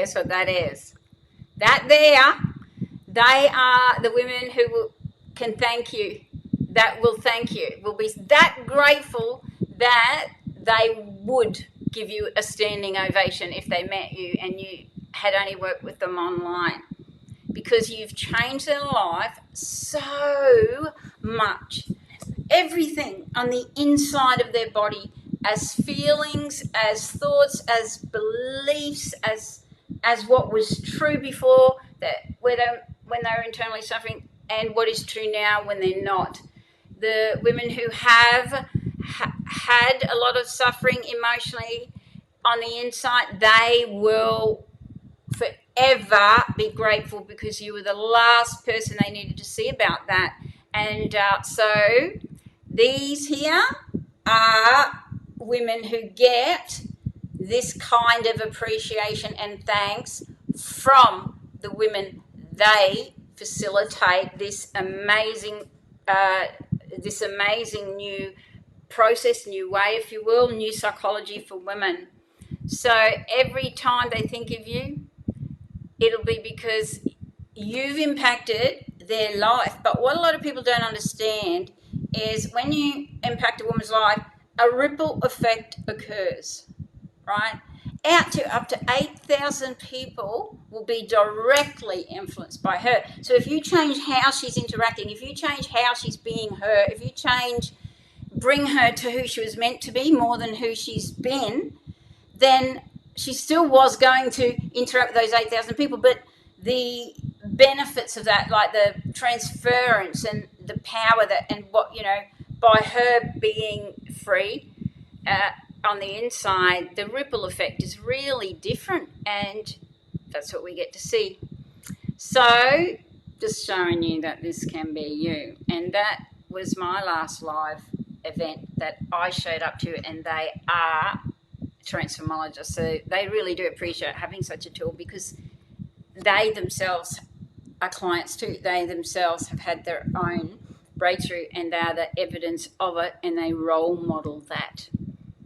guess what that is? That there, they are the women who can thank you, that will thank you, will be that grateful that they would give you a standing ovation if they met you and you had only worked with them online, because you've changed their life so much. Everything on the inside of their body, as feelings, as thoughts, as beliefs, as what was true before, that when they were internally suffering, and what is true now when they're not. The women who have had a lot of suffering emotionally on the inside, they will forever be grateful, because you were the last person they needed to see about that. And so these here are women who get this kind of appreciation and thanks from the women they facilitate, this amazing new process, new way, if you will, new psychology for women. So every time they think of you, it'll be because you've impacted their life. But what a lot of people don't understand is when you impact a woman's life, a ripple effect occurs, right? Up to 8,000 people will be directly influenced by her. So if you change how she's interacting, if you change how she's being her, if you bring her to who she was meant to be more than who she's been, then she still was going to interact with those 8,000 people. But the benefits of that, like the transference and the power that, and what, by her being free, on the inside, the ripple effect is really different, and that's what we get to see. So just showing you that this can be you. And that was my last live event that I showed up to, and they are transformologists, so they really do appreciate having such a tool, because they themselves are clients too. They themselves have had their own breakthrough, and they are the evidence of it, and they role model that.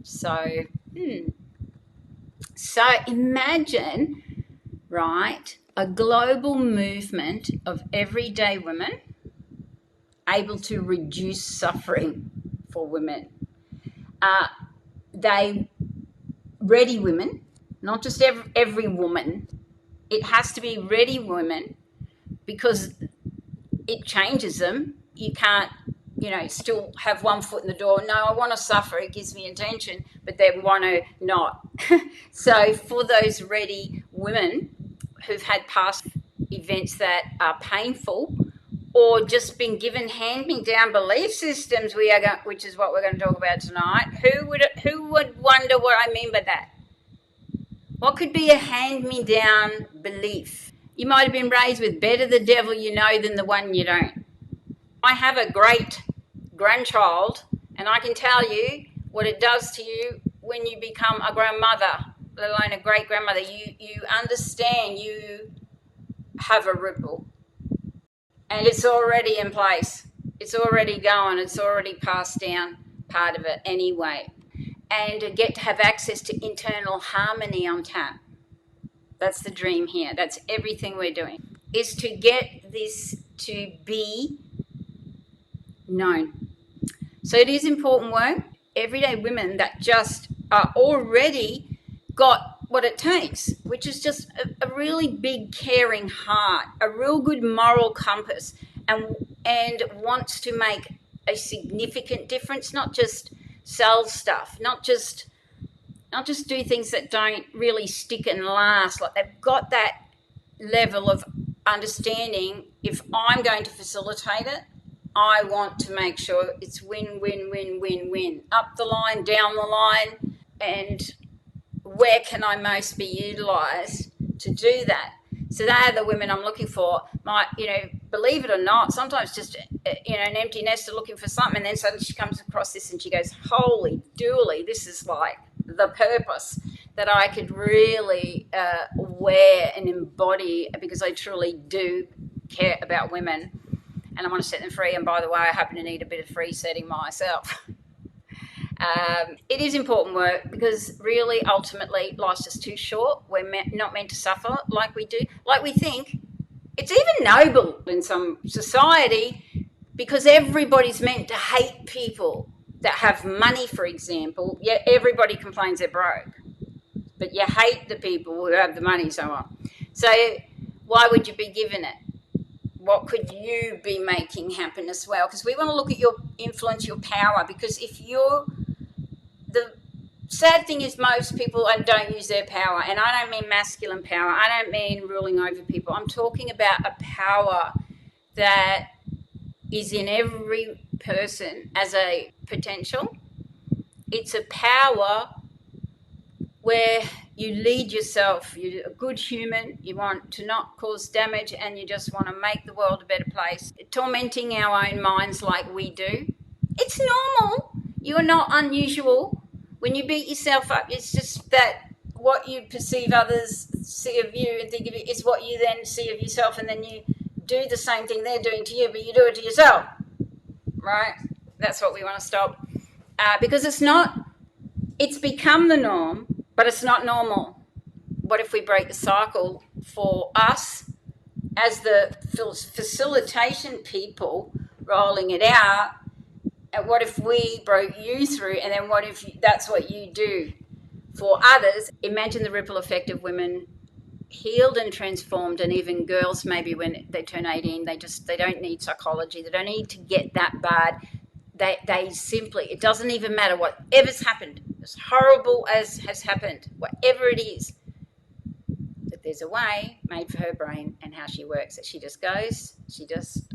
So imagine, right, a global movement of everyday women able to reduce suffering for women. Ready women, not just every woman. It has to be ready women, because it changes them. You can't, still have one foot in the door. No, I want to suffer. It gives me attention, but they want to not. So for those ready women who've had past events that are painful, or just been given hand-me-down belief systems, which is what we're going to talk about tonight. Who would wonder what I mean by that? What could be a hand-me-down belief? You might have been raised with better the devil you know than the one you don't. I have a great grandchild, and I can tell you what it does to you when you become a grandmother, let alone a great-grandmother. You understand you have a ripple. And it's already in place. It's already going. It's already passed down part of it anyway. And to get to have access to internal harmony on tap. That's the dream here. That's everything we're doing, is to get this to be known. So it is important work. Everyday women that just are already got what it takes, which is just a really big caring heart, a real good moral compass, and wants to make a significant difference, not just sell stuff, not just do things that don't really stick and last. Like, they've got that level of understanding. If I'm going to facilitate it, I want to make sure it's win, win, win, win, win, up the line, down the line, and where can I most be utilised to do that? So they are the women I'm looking for. Believe it or not, sometimes just, an empty nester looking for something, and then suddenly she comes across this and she goes, holy dooly, this is like the purpose that I could really wear and embody, because I truly do care about women and I want to set them free. And by the way, I happen to need a bit of free setting myself. It is important work because really, ultimately, life's just too short. We're not meant to suffer like we do, like we think. It's even noble in some society because everybody's meant to hate people that have money, for example. Yet everybody complains they're broke, but you hate the people who have the money, so on. So why would you be given it? What could you be making happen as well? Because we want to look at your influence, your power, because if you're the sad thing is most people don't use their power, and I don't mean masculine power, I don't mean ruling over people. I'm talking about a power that is in every person as a potential. It's a power where you lead yourself. You're a good human, you want to not cause damage, and you just want to make the world a better place. Tormenting our own minds like we do, it's normal. You're not unusual. When you beat yourself up, it's just that what you perceive others see of you and think of it is what you then see of yourself, and then you do the same thing they're doing to you, but you do it to yourself, right? That's what we want to stop, because it's become the norm, but it's not normal. What if we break the cycle for us as the facilitation people rolling it out? And what if we broke you through, and then what if that's what you do for others? Imagine the ripple effect of women healed and transformed, and even girls maybe when they turn 18, they don't need psychology, they don't need to get that bad. They simply, it doesn't even matter whatever's happened, as horrible as has happened, whatever it is, that there's a way made for her brain and how she works, that she just goes, she just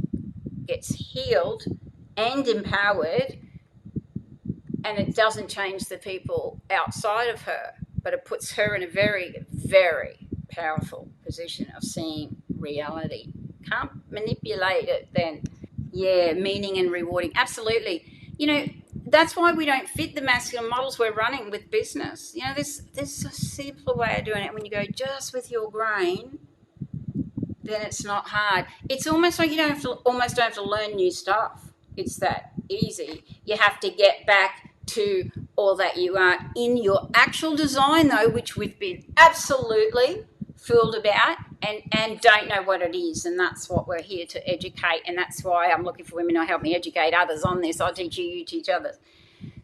gets healed and empowered, and it doesn't change the people outside of her, but it puts her in a very, very powerful position of seeing reality. Can't manipulate it then. Yeah, meaning and rewarding. Absolutely. That's why we don't fit the masculine models we're running with business. There's a simpler way of doing it. When you go just with your brain, then it's not hard. It's almost like you don't have to learn new stuff. It's that easy. You have to get back to all that you are in your actual design, though, which we've been absolutely fooled about and don't know what it is. And that's what we're here to educate. And that's why I'm looking for women who help me educate others on this. I'll teach you, you teach others.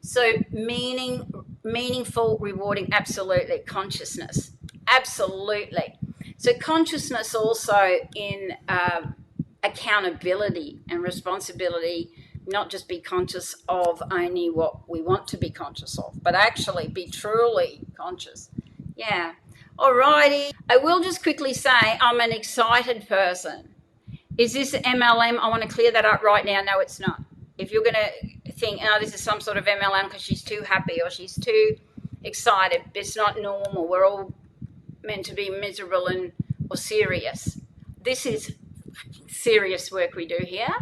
So meaningful, rewarding, absolutely. Consciousness, absolutely. So consciousness also in accountability and responsibility, not just be conscious of only what we want to be conscious of, but actually be truly conscious. Yeah. Alrighty. I will just quickly say I'm an excited person. Is this MLM? I want to clear that up right now. No, it's not. If you're going to think, oh, this is some sort of MLM because she's too happy or she's too excited, it's not normal. We're all meant to be miserable or serious. This is serious work we do here.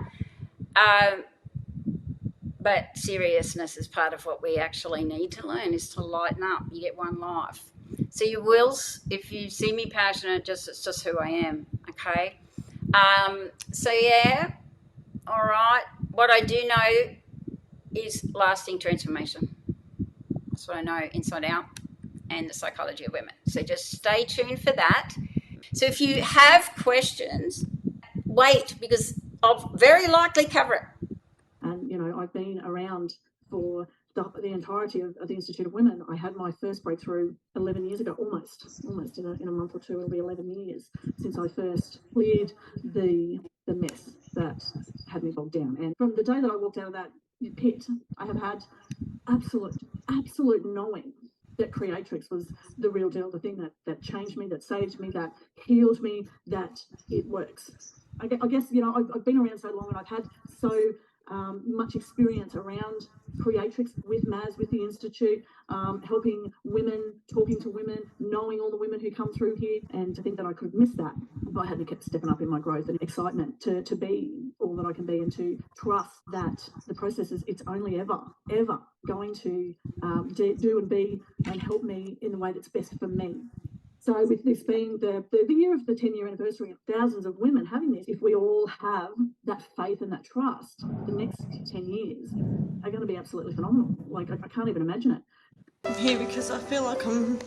But seriousness is part of what we actually need to learn, is to lighten up. You get one life. So you will, if you see me passionate, it's just who I am, okay? So yeah, all right. What I do know is lasting transformation. That's what I know inside out, and the psychology of women. So just stay tuned for that. So if you have questions, wait, because I'll very likely cover it. And, I've been around for the entirety of the Institute of Women. I had my first breakthrough 11 years ago, almost in a month or two. It'll be 11 years since I first cleared the mess that had me bogged down. And from the day that I walked out of that pit, I have had absolute knowing that Creatrix was the real deal, the thing that changed me, that saved me, that healed me, that it works. I guess, I've been around so long, and I've had so much experience around Creatrix with Maz, with the Institute, helping women, talking to women, knowing all the women who come through here. And to think that I could have missed that if I hadn't kept stepping up in my growth and excitement to be all that I can be, and to trust that the process it's only ever going to do and be and help me in the way that's best for me. So with this being the year of the 10-year anniversary of thousands of women having this, if we all have that faith and that trust, the next 10 years are going to be absolutely phenomenal. Like, I can't even imagine it. I'm here because I feel like I'm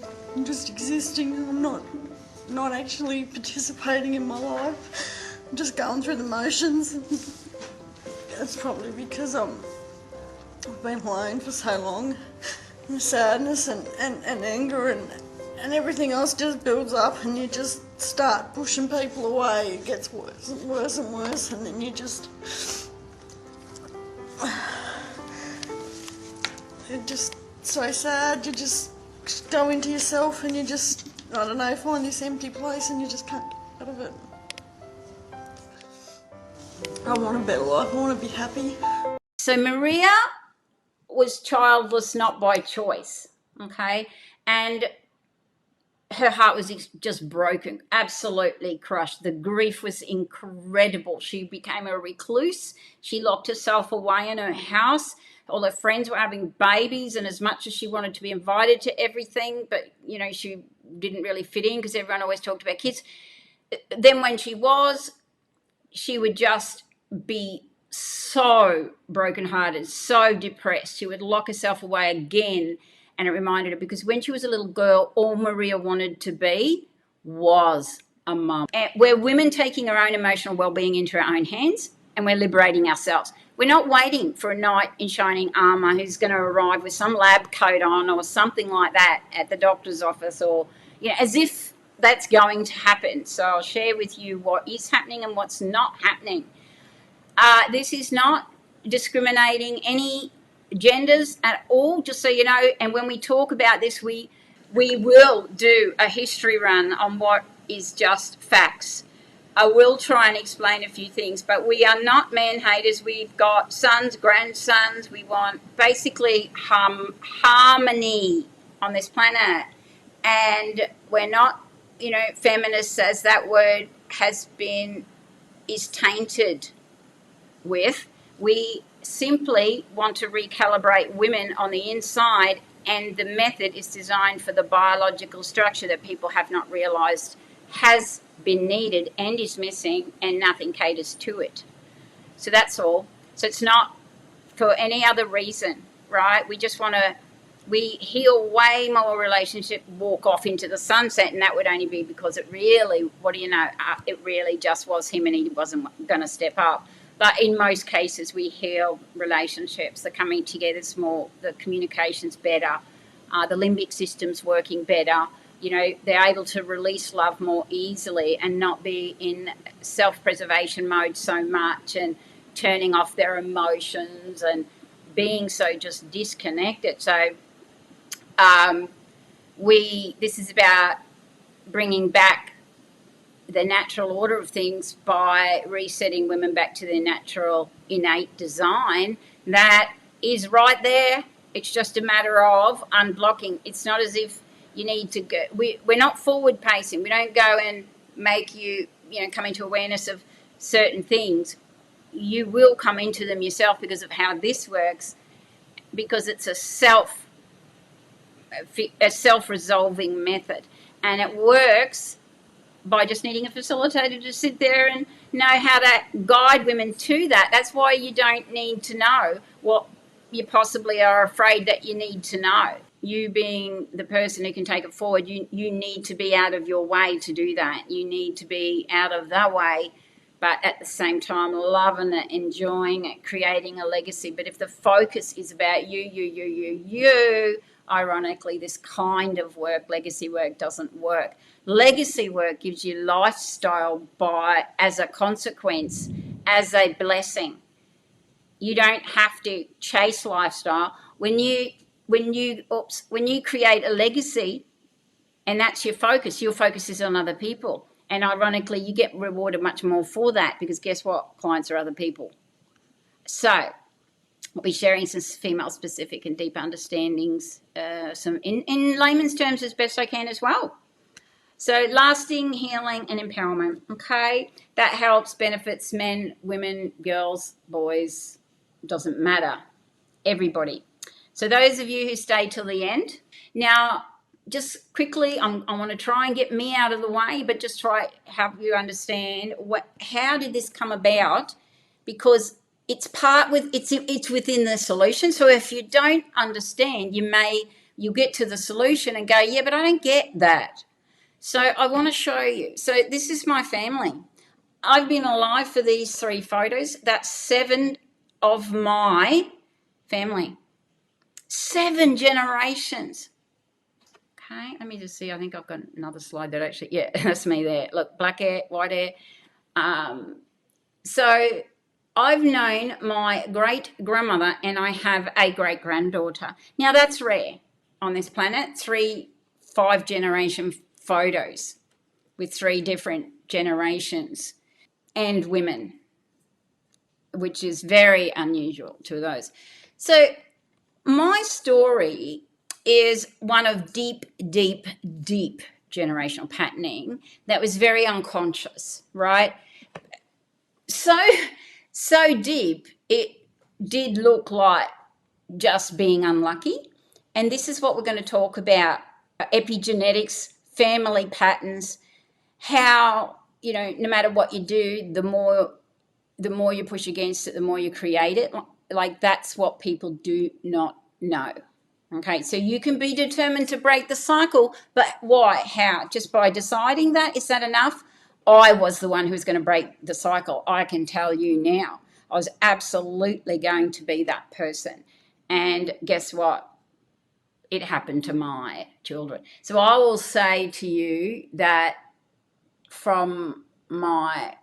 just existing. I'm not actually participating in my life. I'm just going through the motions. It's probably because I've been alone for so long. And sadness and anger and everything else just builds up, and you just start pushing people away. It gets worse and worse and worse, and then you just... It's just so sad. You just go into yourself and you just, I don't know, find this empty place and you just can't get out of it. I want a better life. I want to be happy. So Maria was childless not by choice, okay? And her heart was just broken, absolutely crushed. The grief was incredible. She became a recluse. She locked herself away in her house. All her friends were having babies, and as much as she wanted to be invited to everything, but, you know, she didn't really fit in because everyone always talked about kids. Then when she would just be so brokenhearted, so depressed. She would lock herself away again, and it reminded her, because when she was a little girl, all Maria wanted to be was a mum. And we're women taking our own emotional well-being into our own hands, and we're liberating ourselves. We're not waiting for a knight in shining armour who's going to arrive with some lab coat on or something like that at the doctor's office, or, you know, as if that's going to happen. So I'll share with you what is happening and what's not happening. This is not discriminating any genders at all, just so you know. And when we talk about this, we will do a history run on what is just facts. I will try and explain a few things, but we are not man haters. We've got sons, grandsons. We want basically harmony on this planet. And we're not, you know, feminists, as that word is tainted with. We simply want to recalibrate women on the inside, and the method is designed for the biological structure that people have not realized has been needed and is missing, and nothing caters to it. So that's all. So it's not for any other reason, right? We just want to, we heal way more relationship, walk off into the sunset, and that would only be because it really, what do you know, it really just was him and he wasn't going to step up. But in most cases, we heal relationships. They're coming together more, the communication's better, the limbic system's working better. You know, they're able to release love more easily and not be in self-preservation mode so much and turning off their emotions and being so just disconnected. So this is about bringing back the natural order of things by resetting women back to their natural innate design that is right there. It's just a matter of unblocking. It's not as if you need to go, we're not forward pacing. We don't go and make you, come into awareness of certain things. You will come into them yourself because of how this works, because it's a self-resolving method, and it works by just needing a facilitator to sit there and know how to guide women to that. That's why you don't need to know what you possibly are afraid that you need to know. You being the person who can take it forward, you need to be out of your way to do that. You need to be out of the way, but at the same time loving it, enjoying it, creating a legacy. But if the focus is about you, ironically, this kind of work, legacy work, doesn't work. Legacy work gives you lifestyle as a consequence, as a blessing. You don't have to chase lifestyle. When you create a legacy, and that's your focus is on other people. And ironically, you get rewarded much more for that, because guess what? Clients are other people. So I'll be sharing some female-specific and deep understandings, some in layman's terms as best I can as well. So lasting healing and empowerment, okay? That helps, benefits men, women, girls, boys, doesn't matter, everybody. So those of you who stay till the end. Now, just quickly, I want to try and get me out of the way, but just try help you understand how did this come about, because it's it's within the solution. So if you don't understand, you'll get to the solution and go, yeah, but I don't get that. So I want to show you. So this is my family. I've been alive for these 3 photos. That's 7 of my family. 7 generations. Okay, let me just see. I think I've got another slide that actually, yeah, that's me there. Look, black hair, white hair. So I've known my great-grandmother and I have a great-granddaughter. Now, that's rare on this planet, 3 5-generation photos with 3 different generations and women, which is very unusual to those. So my story is one of deep, deep, deep generational patterning that was very unconscious, right? So deep, it did look like just being unlucky. And this is what we're going to talk about: epigenetics, family patterns, how, no matter what you do, the more you push against it, the more you create it. Like, that's what people do not know. Okay, so you can be determined to break the cycle, but why? How? Just by deciding that? Is that enough? I was the one who was going to break the cycle. I can tell you now. I was absolutely going to be that person. And guess what? It happened to my children. So I will say to you that from my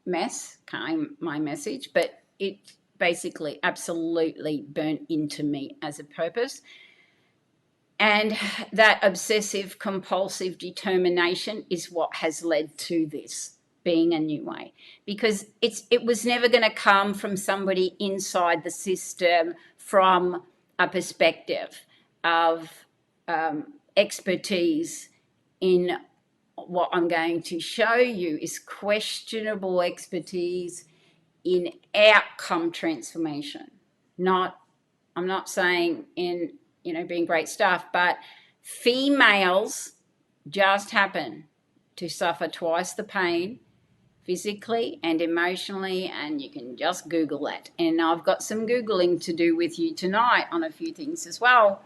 mess came my message, but it basically absolutely burnt into me as a purpose. And that obsessive compulsive determination is what has led to this being a new way, because it was never going to come from somebody inside the system from a perspective of expertise in what I'm going to show you is questionable expertise in outcome transformation. I'm not saying in, being great stuff, but females just happen to suffer twice the pain physically and emotionally, and you can just Google that. And I've got some Googling to do with you tonight on a few things as well.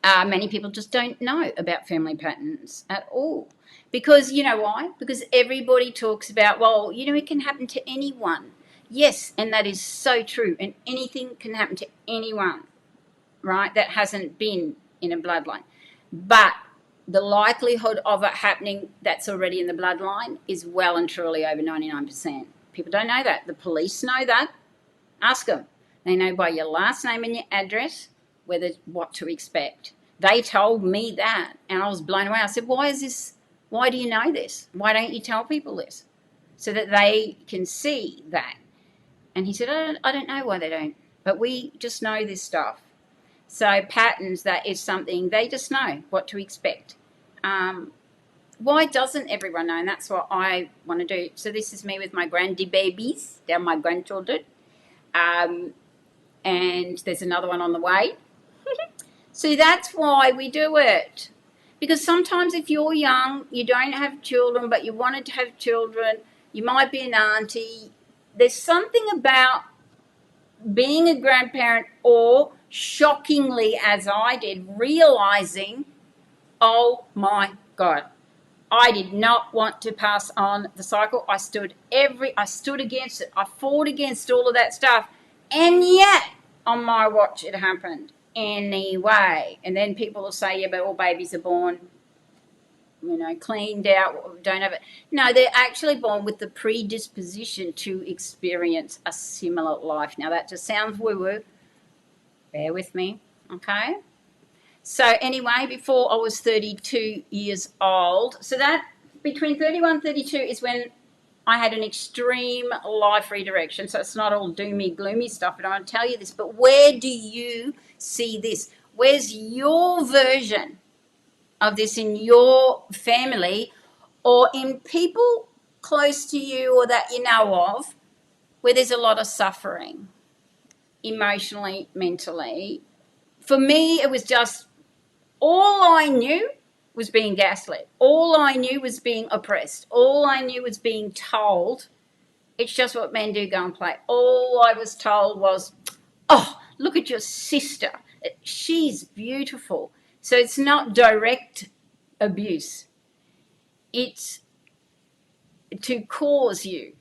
Many people just don't know about family patterns at all. Because, you know why? Because everybody talks about, well, it can happen to anyone. Yes, and that is so true. And anything can happen to anyone, right, that hasn't been in a bloodline. But the likelihood of it happening that's already in the bloodline is well and truly over 99%. People don't know that. The police know that. Ask them. They know by your last name and your address what to expect. They told me that, and I was blown away. I said, why do you know this? Why don't you tell people this? So that they can see that. And he said, I don't know why they don't, but we just know this stuff. So patterns, that is something they just know what to expect. Why doesn't everyone know? And that's what I want to do. So this is me with my grandy babies. They're my grandchildren. And there's another one on the way. So that's why we do it. Because sometimes if you're young, you don't have children, but you wanted to have children, you might be an auntie. There's something about being a grandparent, or shockingly, as I did, realizing, oh my God, I did not want to pass on the cycle. I stood against it. I fought against all of that stuff. And yet, on my watch, it happened anyway. And then people will say, yeah, but all babies are born, cleaned out, don't have it. No, they're actually born with the predisposition to experience a similar life. Now, that just sounds woo-woo. Bear with me, okay? So anyway, before I was 32 years old, so that between 31 and 32 is when I had an extreme life redirection. So it's not all doomy, gloomy stuff, but I want to tell you this. But where do you see this? Where's your version of this in your family, or in people close to you or that you know of, where there's a lot of suffering, emotionally, mentally? For me, it was just all I knew was being gaslit. All I knew was being oppressed. All I knew was being told, it's just what men do, go and play. All I was told was, oh, look at your sister. She's beautiful. So it's not direct abuse. It's to cause you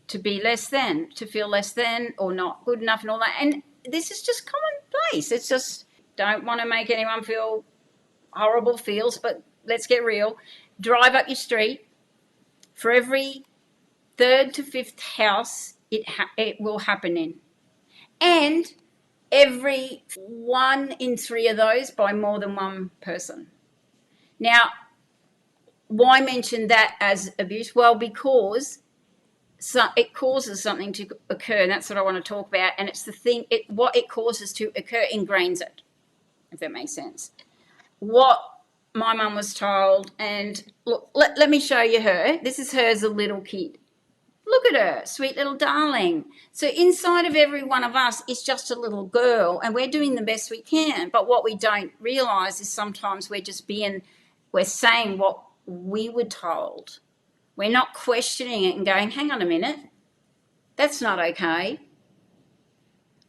to be less than, to feel less than or not good enough and all that. And this is just commonplace. It's just, don't want to make anyone feel horrible feels, but let's get real. Drive up your street. For every 3rd to 5th house, it will happen in. And every 1 in 3 of those by more than one person. Now, why mention that as abuse? Well, because it causes something to occur, and that's what I want to talk about. And it's the thing, what it causes to occur ingrains it, if that makes sense. What my mum was told, and look, let me show you her. This is her as a little kid. Look at her, sweet little darling. So inside of every one of us is just a little girl, and we're doing the best we can. But what we don't realise is sometimes we're saying what we were told. We're not questioning it and going, hang on a minute, that's not okay.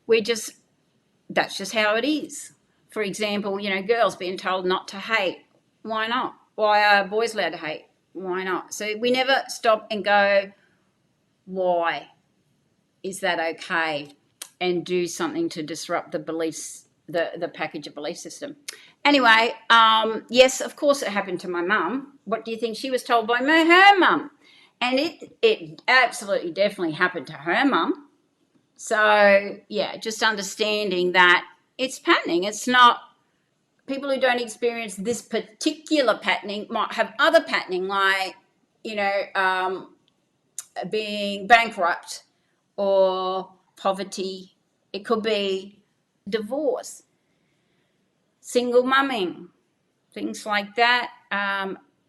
That's just how it is. For example, girls being told not to hate. Why not? Why are boys allowed to hate? Why not? So we never stop and go, why is that okay? And do something to disrupt the beliefs, the package of belief system. Anyway, yes, of course it happened to my mum. What do you think she was told by her mum? And it absolutely definitely happened to her mum. So, yeah, just understanding that it's patterning. It's not, people who don't experience this particular patterning might have other patterning, like, being bankrupt or poverty. It could be divorce, single mumming, things like that.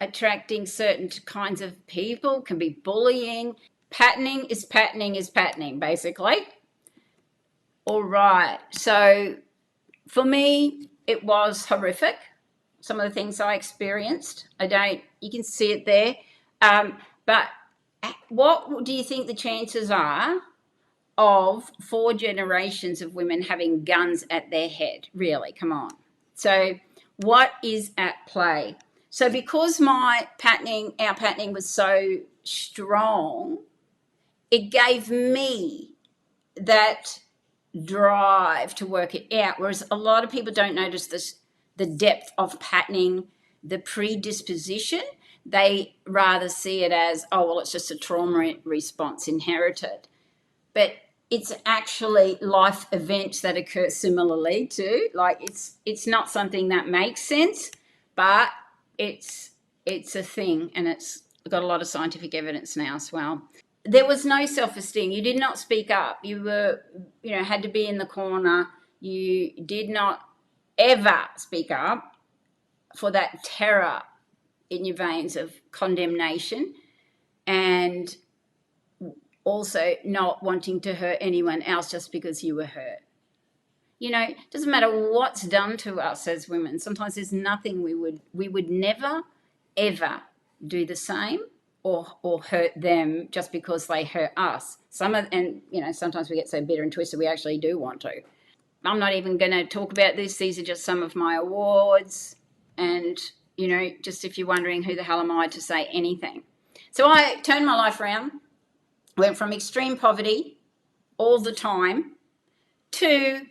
Attracting certain kinds of people, can be bullying. Patterning is patterning, basically. All right. So for me, it was horrific. Some of the things I experienced. You can see it there. But what do you think the chances are of 4 generations of women having guns at their head? Really, come on. So what is at play? So because our patterning was so strong, it gave me that drive to work it out, whereas a lot of people don't notice the depth of patterning, the predisposition. They rather see it as, oh, well, it's just a trauma response inherited. But it's actually life events that occur similarly too. Like it's not something that makes sense, but it's a thing, and it's got a lot of scientific evidence now as well. There was no self-esteem. You did not speak up. You were, had to be in the corner. You did not ever speak up for that terror in your veins of condemnation, and also not wanting to hurt anyone else just because you were hurt. It doesn't matter what's done to us as women. Sometimes there's nothing we would never, ever do the same or hurt them just because they hurt us. Sometimes we get so bitter and twisted we actually do want to. I'm not even going to talk about this. These are just some of my awards. And, just if you're wondering who the hell am I to say anything. So I turned my life around, went from extreme poverty all the time to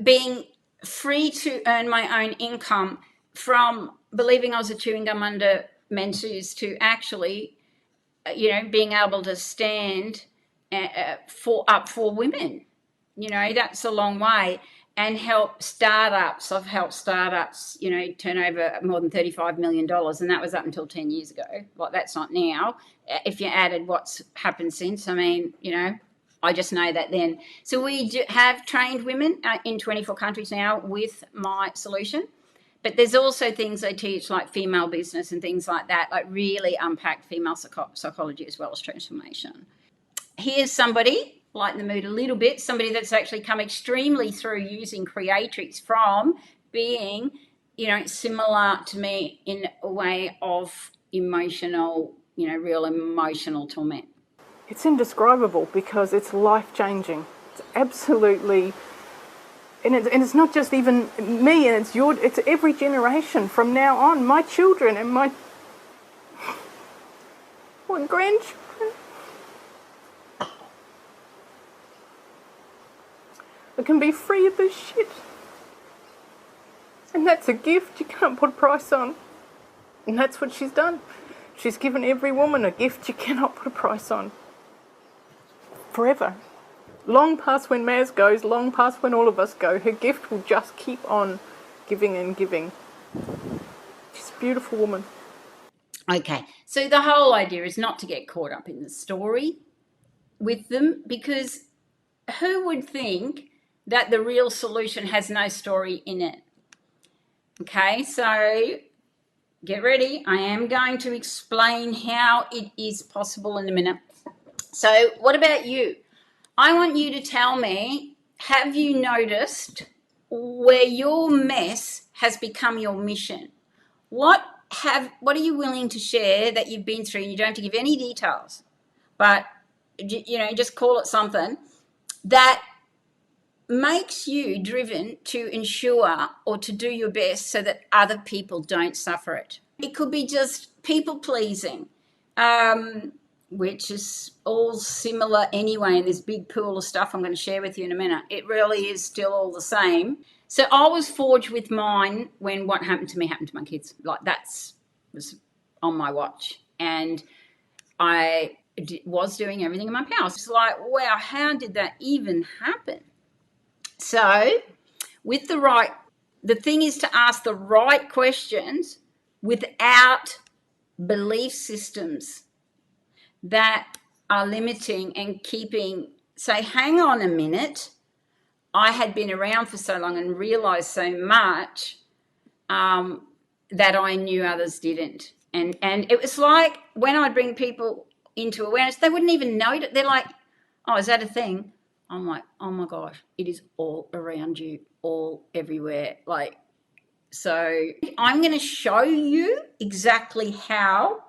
being free to earn my own income, from believing I was a chewing gum under men's shoes to actually, being able to stand up for women. That's a long way. And help startups. I've helped startups, turn over more than $35 million, and that was up until 10 years ago. Well, that's not now. If you added what's happened since, I just know that then. So we have trained women in 24 countries now with my solution. But there's also things I teach, like female business and things like that, like really unpack female psychology as well as transformation. Here's somebody, lighten the mood a little bit, somebody that's actually come extremely through using Creatrix from being, you know, similar to me in a way of emotional, you know, real emotional torment. It's indescribable because it's life-changing. It's absolutely, and it's not just even me, and it's every generation from now on. My children and my grandchildren. It can be free of this shit. And that's a gift you can't put a price on. And that's what she's done. She's given every woman a gift you cannot put a price on. Forever. Long past when Maz goes, long past when all of us go, her gift will just keep on giving and giving. She's a beautiful woman. Okay, so the whole idea is not to get caught up in the story with them, because who would think that the real solution has no story in it? Okay, so get ready. I am going to explain how it is possible in a minute. So what about you? I want you to tell me, have you noticed where your mess has become your mission? What are you willing to share that you've been through? And you don't have to give any details, but, you know, just call it something that makes you driven to ensure or to do your best so that other people don't suffer it. It could be just people pleasing, which is all similar anyway in this big pool of stuff I'm going to share with you in a minute. It really is still all the same. So I was forged with mine when what happened to me happened to my kids. Like, was on my watch. And I was doing everything in my power. It's like, wow, how did that even happen? So the thing is to ask the right questions without belief systems that are limiting and say, hang on a minute, I had been around for so long and realised so much that I knew others didn't. And it was like when I'd bring people into awareness, they wouldn't even know it. They're like, oh, is that a thing? I'm like, oh my gosh, it is all around you, all everywhere. Like, so I'm going to show you exactly how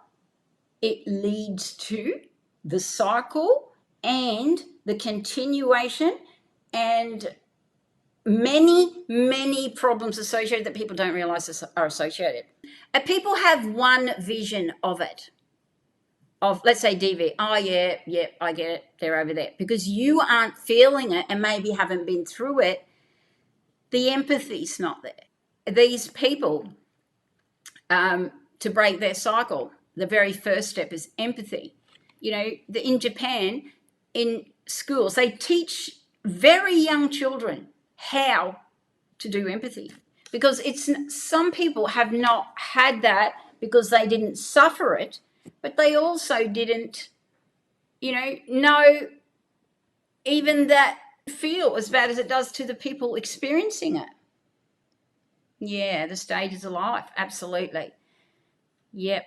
it leads to the cycle and the continuation and many, many problems associated that people don't realize are associated. And people have one vision of it. Of, let's say, DV. Oh, yeah, I get it. They're over there. Because you aren't feeling it and maybe haven't been through it, the empathy's not there. These people, to break their cycle, the very first step is empathy. You know, in Japan, in schools, they teach very young children how to do empathy. Because some people have not had that because they didn't suffer it, but they also didn't, you know even that feel as bad as it does to the people experiencing it. Yeah, the stages of life, absolutely. Yep,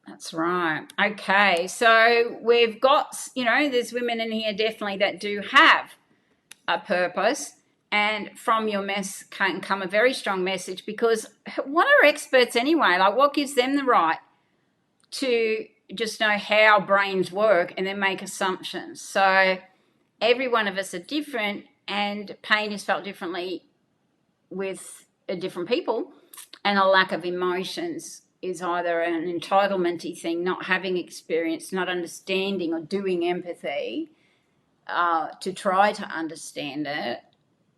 that's right. Okay, so we've got, there's women in here definitely that do have a purpose, and from your mess can come a very strong message, because what are experts anyway? Like, what gives them the right to just know how brains work and then make assumptions? So every one of us are different, and pain is felt differently with different people, and a lack of emotions is either an entitlement-y thing, not having experience, not understanding or doing empathy to try to understand it,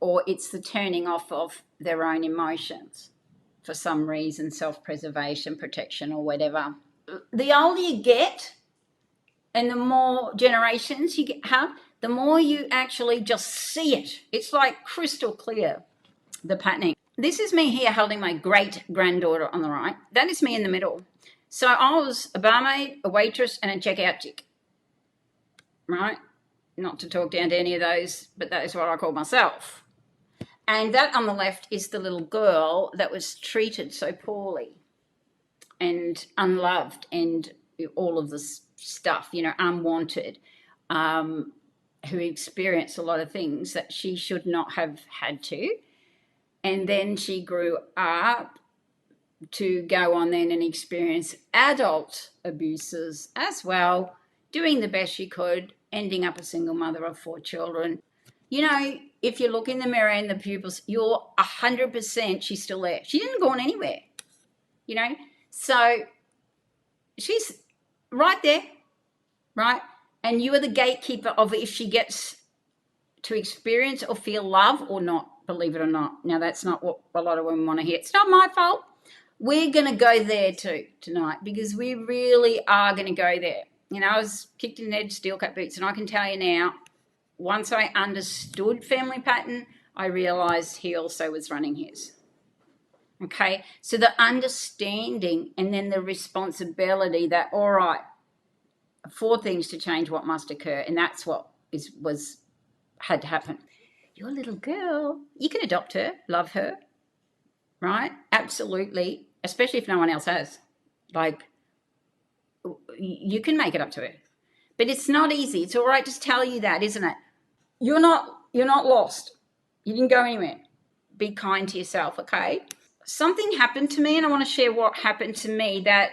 or it's the turning off of their own emotions for some reason, self-preservation, protection, or whatever. The older you get and the more generations you have, the more you actually just see it. It's like crystal clear, the patterning. This is me here holding my great-granddaughter on the right. That is me in the middle. So I was a barmaid, a waitress, and a checkout chick, right? Not to talk down to any of those, but that is what I call myself. And that on the left is the little girl that was treated so poorly and unloved and all of this stuff, unwanted, who experienced a lot of things that she should not have had to. And then she grew up to go on then and experience adult abuses as well, doing the best she could, ending up a single mother of 4 children. You know, if you look in the mirror and the pupils, you're 100%, she's still there. She didn't go anywhere, you know. So she's right there, right? And you are the gatekeeper of if she gets to experience or feel love or not, believe it or not. Now, that's not what a lot of women want to hear. It's not my fault. We're going to go there too tonight, because we really are going to go there. You know, I was kicked in the head, steel cut boots, and I can tell you now, once I understood family pattern, I realised he also was running his. Okay, so the understanding and then the responsibility that, all right, 4 things to change what must occur, and that's what had to happen. Your little girl, you can adopt her, love her, right? Absolutely, especially if no one else has. Like, you can make it up to her, but it's not easy. It's all right to tell you that, isn't it? You're not lost. You didn't go anywhere. Be kind to yourself, okay? Something happened to me, and I want to share what happened to me that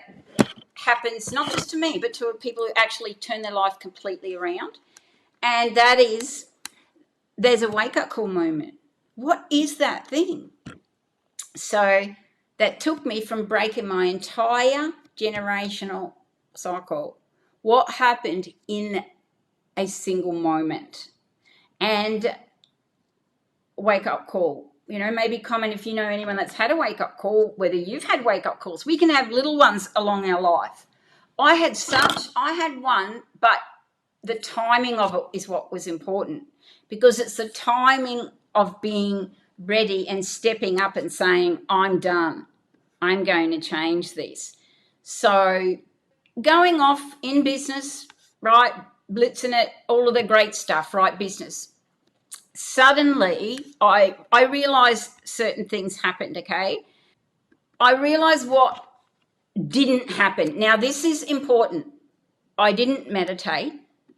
happens not just to me, but to people who actually turn their life completely around. And that is, there's a wake-up call moment. What is that thing? So that took me from breaking my entire generational cycle. What happened in a single moment? And wake-up call. You know, maybe comment if you know anyone that's had a wake-up call, whether you've had wake-up calls. We can have little ones along our life. I had one, but the timing of it is what was important, because it's the timing of being ready and stepping up and saying, I'm done. I'm going to change this. So going off in business, right, blitzing it, all of the great stuff, right, business. Suddenly, I realised certain things happened, okay? I realised what didn't happen. Now, this is important. I didn't meditate.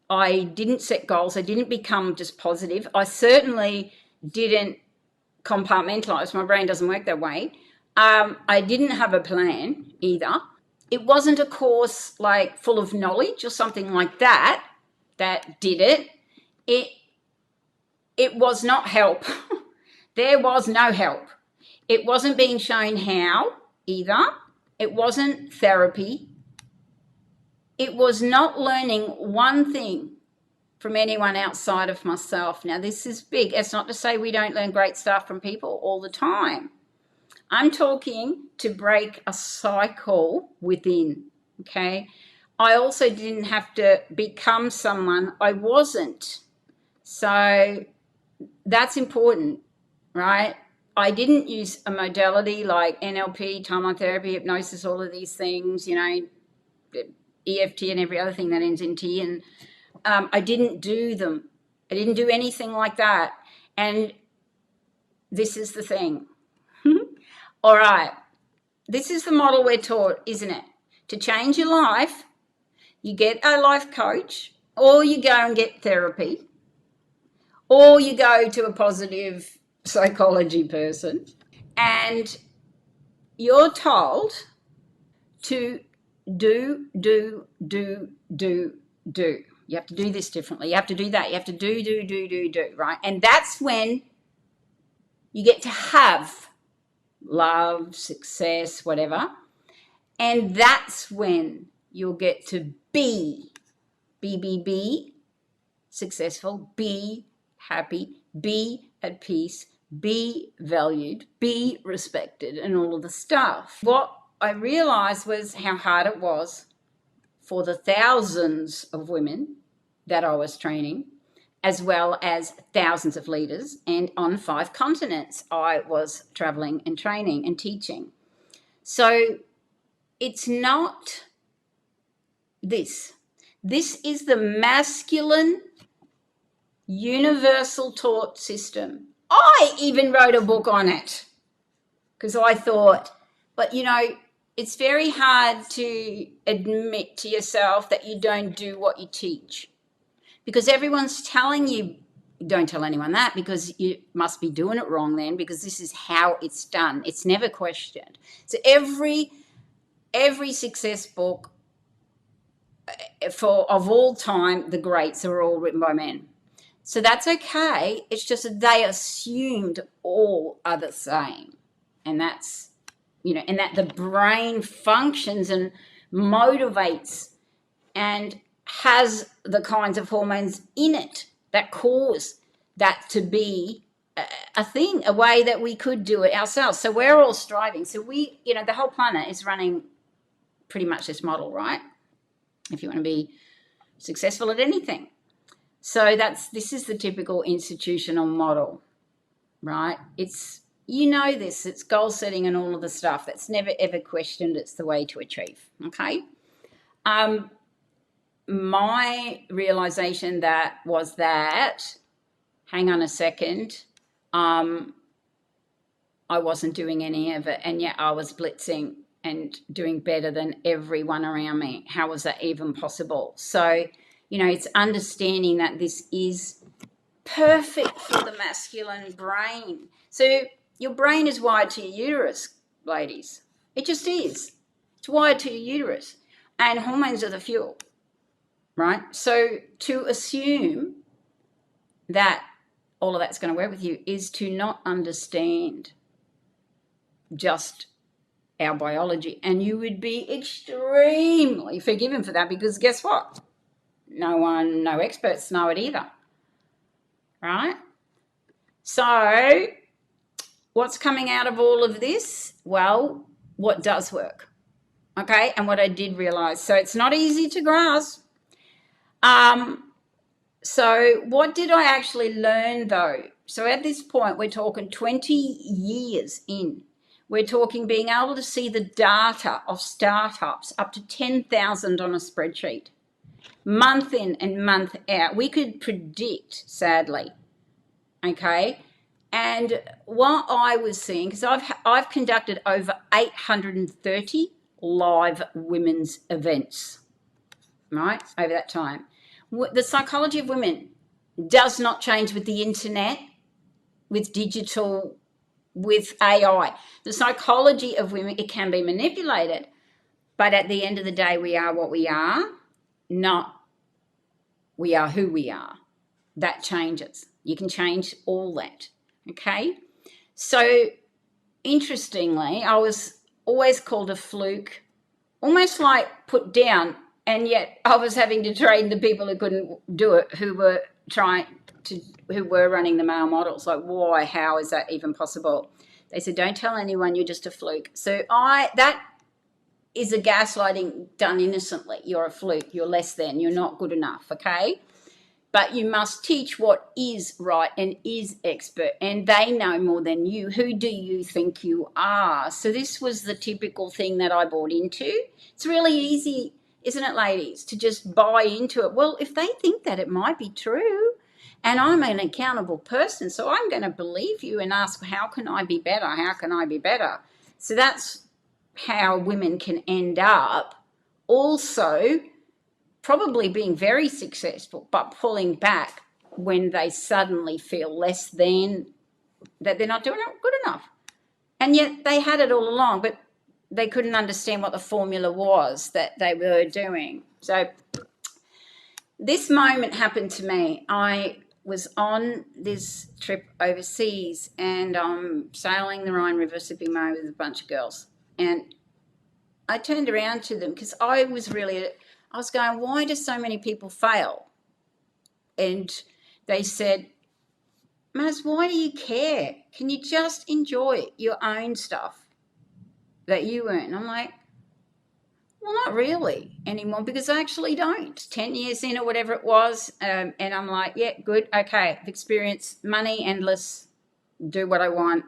I didn't set goals. I didn't become just positive. I certainly didn't compartmentalise. My brain doesn't work that way. I didn't have a plan either. It wasn't a course like full of knowledge or something like that did it. It was not help. There was no help. It wasn't being shown how either. It wasn't therapy. It was not learning one thing from anyone outside of myself. Now, this is big. It's not to say we don't learn great stuff from people all the time. I'm talking to break a cycle within, okay? I also didn't have to become someone I wasn't. So that's important, right? I didn't use a modality like NLP, timeline therapy, hypnosis, all of these things, you know, EFT and every other thing that ends in T. And I didn't do them. I didn't do anything like that. And this is the thing. All right. This is the model we're taught, isn't it? To change your life, you get a life coach, or you go and get therapy, or you go to a positive psychology person, and you're told to do. You have to do this differently. You have to do that. You have to do, right? And that's when you get to have love, success, whatever. And that's when you'll get to be successful, be happy, be at peace, be valued, be respected, and all of the stuff. What I realized was how hard it was for the thousands of women that I was training, as well as thousands of leaders, and on 5 continents I was traveling and training and teaching. So it's not this. This is the masculine universal taught system. I even wrote a book on it because I thought, but you know, it's very hard to admit to yourself that you don't do what you teach, because everyone's telling you don't tell anyone that, because you must be doing it wrong then, because this is how it's done. It's never questioned. So every success book of all time, the greats, are all written by men. So that's okay. It's just that they assumed all are the same. And that's, and that the brain functions and motivates and has the kinds of hormones in it that cause that to be a thing, a way that we could do it ourselves. So we're all striving. So we, the whole planet is running pretty much this model, right? If you want to be successful at anything. So this is the typical institutional model, right? It's, this, it's goal setting and all of the stuff. That's never ever questioned. It's the way to achieve, okay? My realization was that, hang on a second, I wasn't doing any of it, and yet I was blitzing and doing better than everyone around me. How was that even possible? So, it's understanding that this is perfect for the masculine brain. So your brain is wired to your uterus, ladies. It just is. It's wired to your uterus, and hormones are the fuel. Right? So to assume that all of that's going to work with you is to not understand just our biology. And you would be extremely forgiven for that, because guess what? No experts know it either. Right? So what's coming out of all of this? Well, what does work? Okay? And what I did realize. So it's not easy to grasp. So what did I actually learn though? So at this point, we're talking 20 years in. We're talking being able to see the data of startups up to 10,000 on a spreadsheet, month in and month out. We could predict, sadly, okay? And what I was seeing, because I've conducted over 830 live women's events, right, over that time. The psychology of women does not change with the internet, with digital, with AI. The psychology of women, it can be manipulated, but at the end of the day, we are what we are, not we are who we are. That changes. You can change all that, okay? So interestingly, I was always called a fluke, almost like put down. And yet I was having to train the people who couldn't do it, who were running the male models. Like, why? How is that even possible? They said, don't tell anyone, you're just a fluke. So that is a gaslighting done innocently. You're a fluke. You're less than. You're not good enough, okay? But you must teach what is right and is expert, and they know more than you. Who do you think you are? So this was the typical thing that I bought into. It's really easy, isn't it, ladies, to just buy into it? Well, if they think that, it might be true. And I'm an accountable person, so I'm going to believe you and ask, how can I be better? How can I be better? So that's how women can end up also probably being very successful, but pulling back when they suddenly feel less than, that they're not doing it good enough. And yet they had it all along, but they couldn't understand what the formula was that they were doing. So this moment happened to me. I was on this trip overseas, and I'm sailing the Rhine River, sipping my with a bunch of girls. And I turned around to them because I was going, why do so many people fail? And they said, Maz, why do you care? Can you just enjoy your own stuff that you earn? I'm like, well, not really anymore, because I actually don't. 10 years in or whatever it was, and I'm like, yeah, good, okay, I've experienced money, endless, do what I want,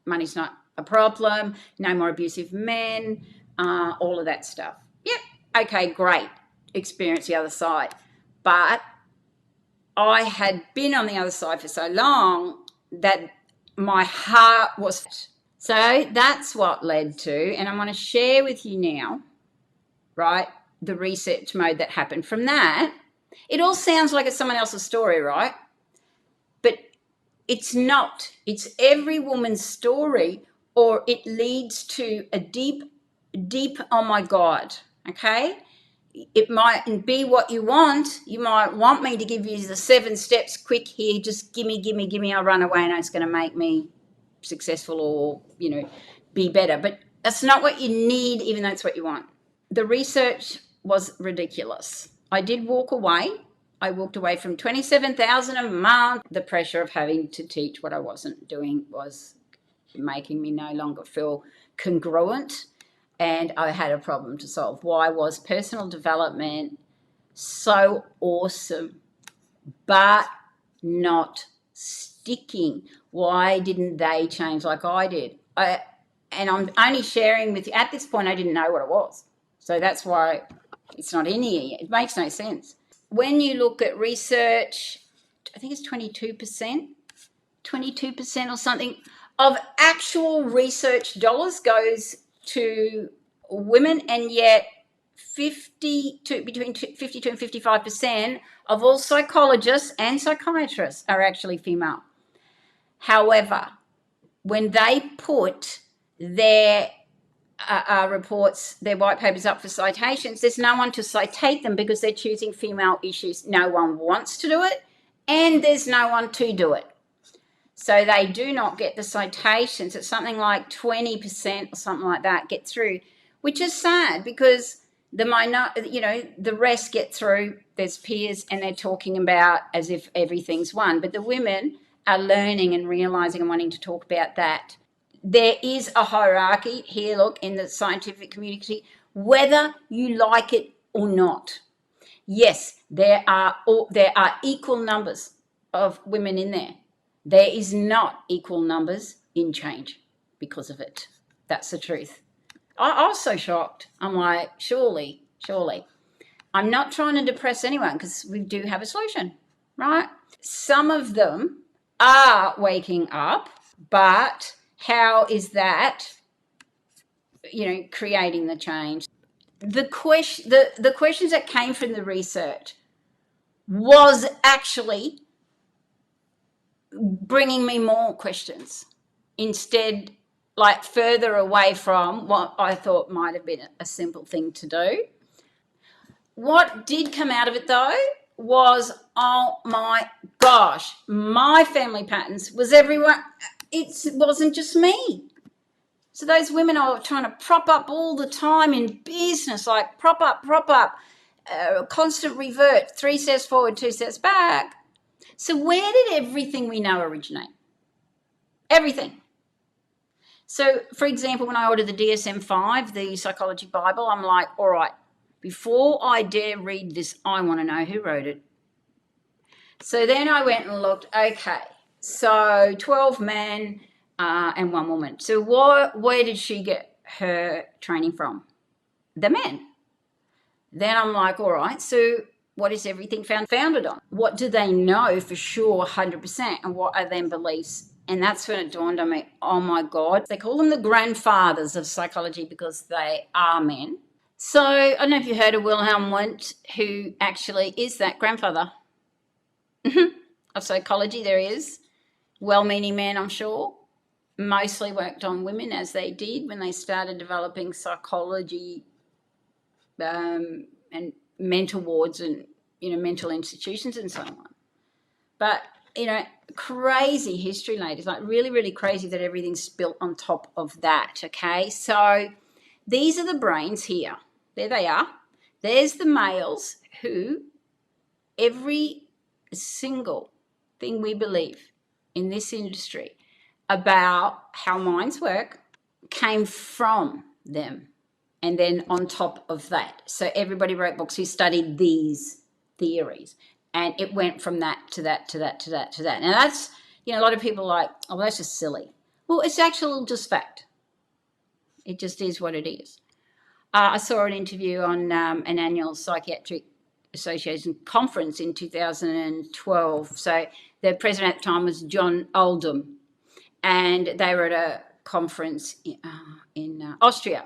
money's not a problem, no more abusive men, all of that stuff. Yep, okay, great, experience the other side. But I had been on the other side for so long that my heart was... So that's what led to, and I'm going to share with you now, right, the research mode that happened from that. It all sounds like it's someone else's story, right? It's not. It's every woman's story, or it leads to a deep, oh my God, okay? It might be what you want. You might want me to give you the 7 steps quick here, just gimme, I'll run away and it's going to make me successful or, be better. But that's not what you need, even though it's what you want. The research was ridiculous. I did walk away. I walked away from $27,000 a month. The pressure of having to teach what I wasn't doing was making me no longer feel congruent, and I had a problem to solve. Why was personal development so awesome but not sticking? Why didn't they change like I did? And I'm only sharing with you, at this point I didn't know what it was. So that's why it's not in here. It makes no sense. When you look at research, I think it's 22% or something of actual research dollars goes to women, and yet between 52 and 55% of all psychologists and psychiatrists are actually female. However, when they put their reports, their white papers up for citations, there's no one to citate them because they're choosing female issues. No one wants to do it, and there's no one to do it. So they do not get the citations. It's something like 20% or something like that get through, which is sad because the rest get through. There's peers and they're talking about as if everything's won. But the women are learning and realizing and wanting to talk about that. There is a hierarchy here, look, in the scientific community, whether you like it or not. Yes, there are equal numbers of women in there. There is not equal numbers in change because of it. That's the truth. I was so shocked. I'm like, surely. I'm not trying to depress anyone because we do have a solution, right? Some of them are waking up, but how is that, creating the change? The questions that came from the research was actually bringing me more questions instead, like further away from what I thought might have been a simple thing to do. What did come out of it though was, oh my gosh, my family patterns was everyone. It wasn't just me. So those women are trying to prop up all the time in business, like prop up, constant revert, 3 steps forward, 2 steps back. So where did everything we know originate? Everything. So, for example, when I ordered the DSM-5, the Psychology Bible, I'm like, all right, before I dare read this, I want to know who wrote it. So then I went and looked, okay, so 12 men and 1 woman. So where did she get her training from? The men. Then I'm like, all right, so what is everything founded on? What do they know for sure 100%, and what are their beliefs? And that's when it dawned on me, oh my God, they call them the grandfathers of psychology because they are men. So I don't know if you heard of Wilhelm Wundt, who actually is that grandfather of psychology. There he is. Well-meaning man, I'm sure. Mostly worked on women, as they did when they started developing psychology and mental wards and, mental institutions and so on. But, crazy history, ladies, like really, really crazy that everything's built on top of that, okay? So these are the brains here. There they are. There's the males who every single thing we believe in this industry about how minds work came from them. And then on top of that, so everybody wrote books who studied these theories, and it went from that to that to that to that to that. Now that's, a lot of people are like, oh, that's just silly. Well, it's actually just fact. It just is what it is. I saw an interview on an annual Psychiatric Association conference in 2012. So the president at the time was John Oldham, and they were at a conference in Austria.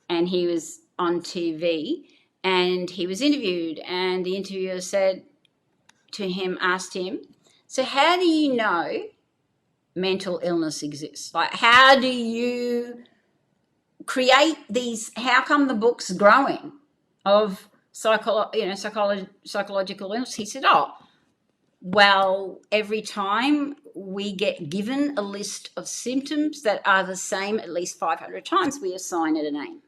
And he was on TV and he was interviewed, and the interviewer asked him, so how do you know mental illness exists? Like, how do you create these? How come the book's growing of psychological illness? He said, oh, well, every time we get given a list of symptoms that are the same at least 500 times, we assign it a name.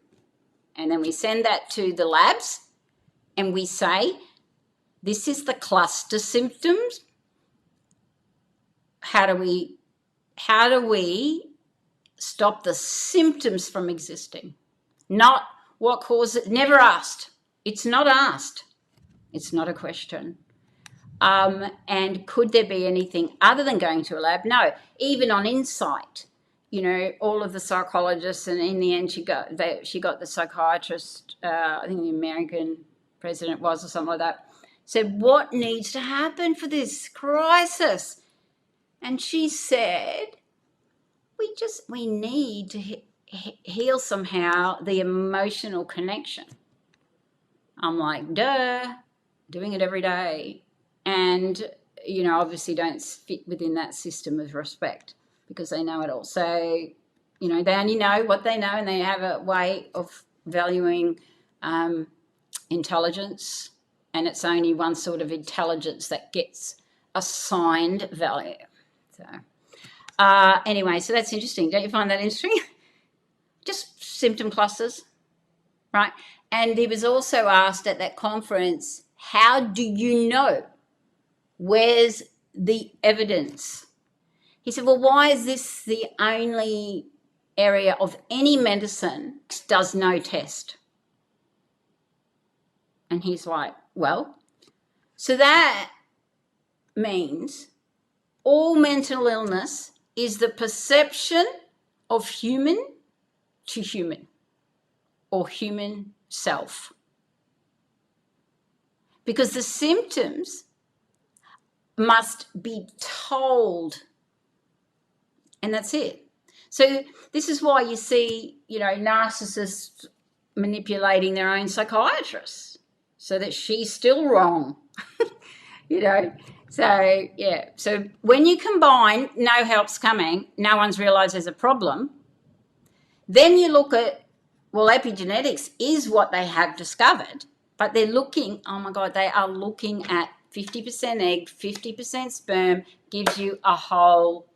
And then we send that to the labs and we say, this is the cluster symptoms. How do we stop the symptoms from existing? Not what causes it. Never asked. It's not asked. It's not a question. And could there be anything other than going to a lab? No. Even on Insight, all of the psychologists, and in the end she got the psychiatrist, I think the American president was, or something like that, said, what needs to happen for this crisis? And she said, we need to heal somehow the emotional connection. I'm like, duh, doing it every day. And, obviously don't fit within that system of respect because they know it all. So, they only know what they know, and they have a way of valuing intelligence, and it's only one sort of intelligence that gets assigned value. So anyway, so that's interesting. Don't you find that interesting? Just symptom clusters, right? And he was also asked at that conference, how do you know? Where's the evidence? He said, well, why is this the only area of any medicine that does no test? And he's like, well, so that means all mental illness is the perception of human to human, or human self. Because the symptoms must be told, and that's it. So this is why you see, narcissists manipulating their own psychiatrists so that she's still wrong, So, yeah. So when you combine no help's coming, no one's realised there's a problem, then you look at, well, epigenetics is what they have discovered, but they're looking, oh my God, they are looking at 50% egg, 50% sperm, gives you a whole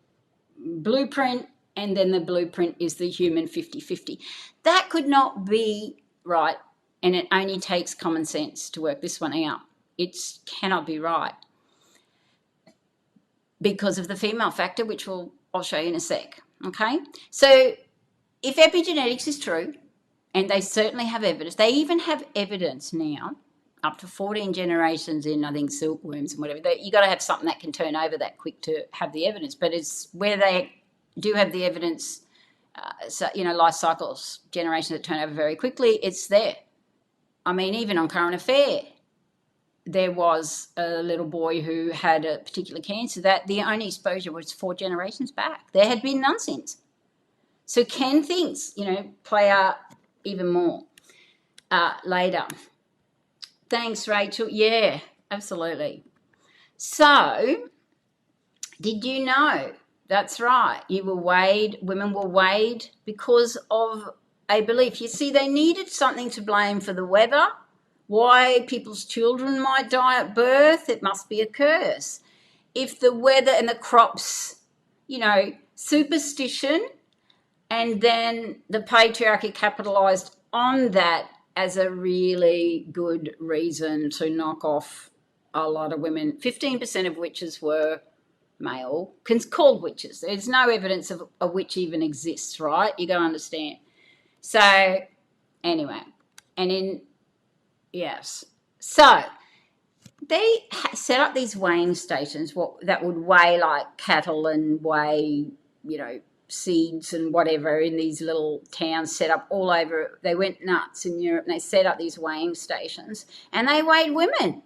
blueprint, and then the blueprint is the human 50-50. That could not be right, and it only takes common sense to work this one out. It cannot be right because of the female factor, which I'll show you in a sec, okay? So if epigenetics is true, and they certainly have evidence, they even have evidence now, up to 14 generations in, I think, silkworms and whatever. You got to have something that can turn over that quick to have the evidence. But it's where they do have the evidence, life cycles, generations that turn over very quickly, it's there. I mean, even on Current Affair, there was a little boy who had a particular cancer that the only exposure was 4 generations back. There had been none since. So can things, play out even more later? Thanks, Rachel. Yeah, absolutely. So, did you know? That's right. Women were weighed because of a belief. You see, they needed something to blame for the weather. Why people's children might die at birth, it must be a curse. If the weather and the crops, superstition, and then the patriarchy capitalised on that as a really good reason to knock off a lot of women, 15% of witches were male, called witches. There's no evidence of a witch even exists, right? You got to understand. So, anyway, so they set up these weighing stations that would weigh like cattle and weigh, seeds and whatever in these little towns set up all over. They went nuts in Europe and they set up these weighing stations and they weighed women.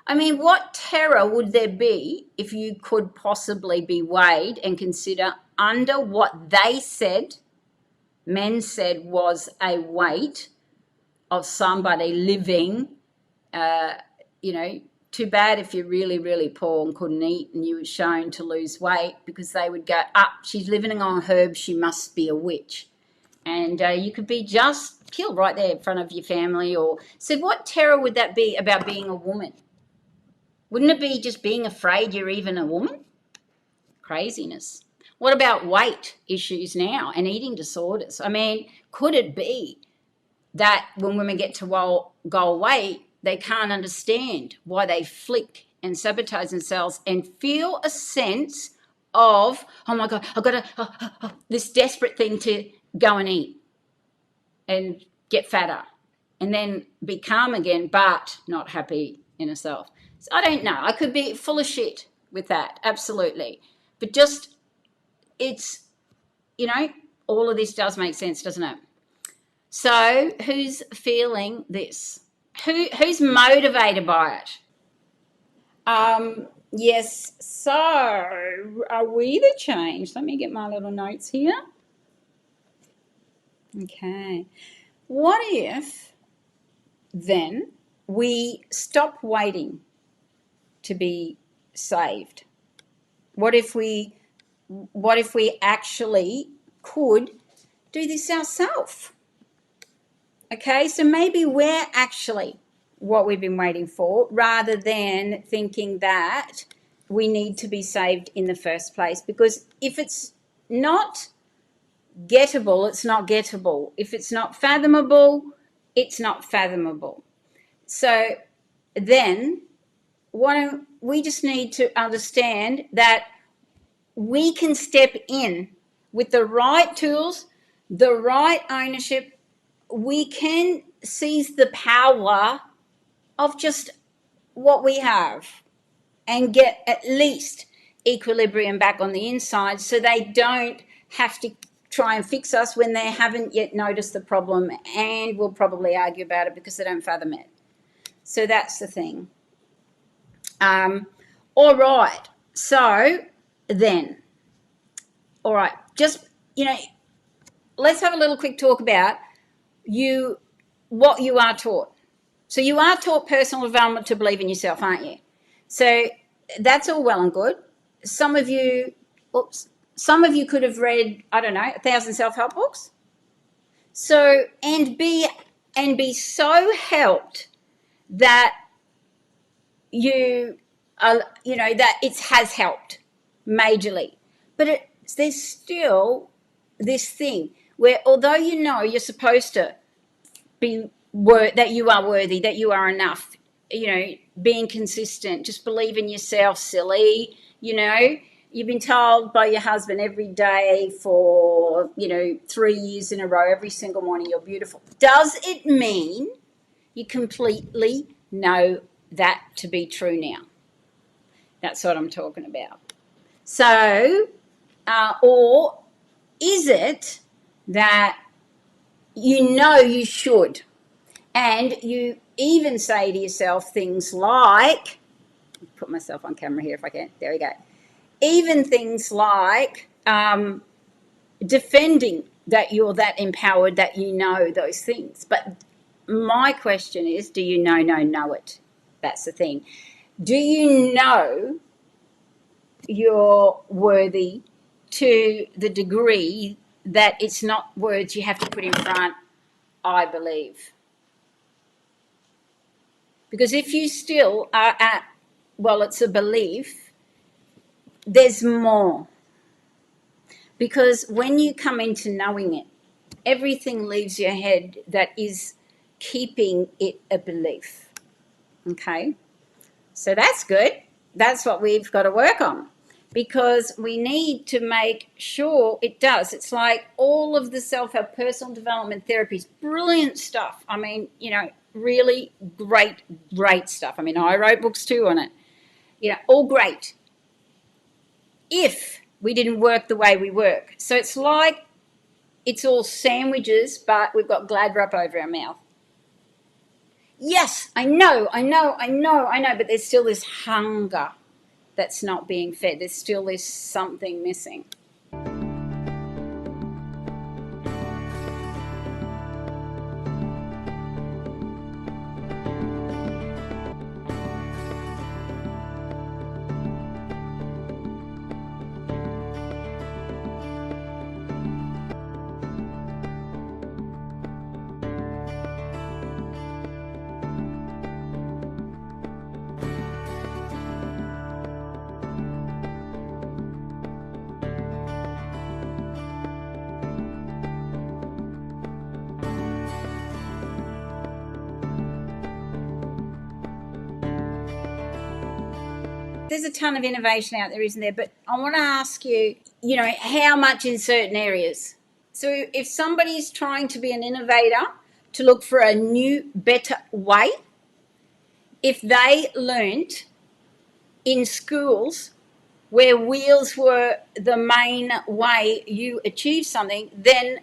I mean, what terror would there be if you could possibly be weighed and consider under what they said, men said was a weight of somebody living, too bad if you're really, really poor and couldn't eat and you were shown to lose weight, because they would go, she's living on herbs, she must be a witch. And you could be just killed right there in front of your family. Or so what terror would that be about being a woman? Wouldn't it be just being afraid you're even a woman? Craziness. What about weight issues now and eating disorders? I mean, could it be that when women get to goal weight, they can't understand why they flick and sabotage themselves and feel a sense of, oh my God, I've got this desperate thing to go and eat and get fatter and then be calm again, but not happy in herself. So I don't know. I could be full of shit with that, absolutely. But just, it's, all of this does make sense, doesn't it? So who's feeling this? Who's motivated by it? Yes, so are we the change? Let me get my little notes here. Okay. What if then we stop waiting to be saved? What if we actually could do this ourselves? Okay, so maybe we're actually what we've been waiting for, rather than thinking that we need to be saved in the first place. Because if it's not gettable, it's not gettable. If it's not fathomable, it's not fathomable. So then we just need to understand that we can step in with the right tools, the right ownership. We can seize the power of just what we have and get at least equilibrium back on the inside, so they don't have to try and fix us when they haven't yet noticed the problem and will probably argue about it because they don't fathom it. So that's the thing. All right. So then, all right, just, let's have a little quick talk about what you are taught. So you are taught personal development to believe in yourself, aren't you? So that's all well and good. Some of you could have read, 1,000 self-help books. So and be so helped that you are, that it has helped majorly. But there's still this thing where, although you're supposed to be that you are worthy, that you are enough, being consistent, just believe in yourself, silly, you've been told by your husband every day for, 3 years in a row, every single morning, you're beautiful. Does it mean you completely know that to be true now? That's what I'm talking about. So, or is it that you should? And you even say to yourself things like, put myself on camera here if I can, there we go. Even things like defending that you're that empowered, that you know those things. But my question is, do you know it? That's the thing. Do you know you're worthy to the degree that it's not words you have to put in front, I believe? Because if you still are at, it's a belief, there's more. Because when you come into knowing it, everything leaves your head that is keeping it a belief. Okay? So that's good. That's what we've got to work on. Because we need to make sure it does. It's like all of the self-help personal development therapies, brilliant stuff. I mean, really great stuff. I mean, I wrote books too on it. All great. If we didn't work the way we work. So it's like it's all sandwiches, but we've got glad wrap over our mouth. Yes, I know, but there's still this hunger that's not being fed. There's still this something missing. there's a ton of innovation out there, isn't there? But I want to ask you, you know, how much in certain areas? So if somebody's trying to be an innovator, to look for a new, better way, if they learnt in schools where wheels were the main way you achieve something, then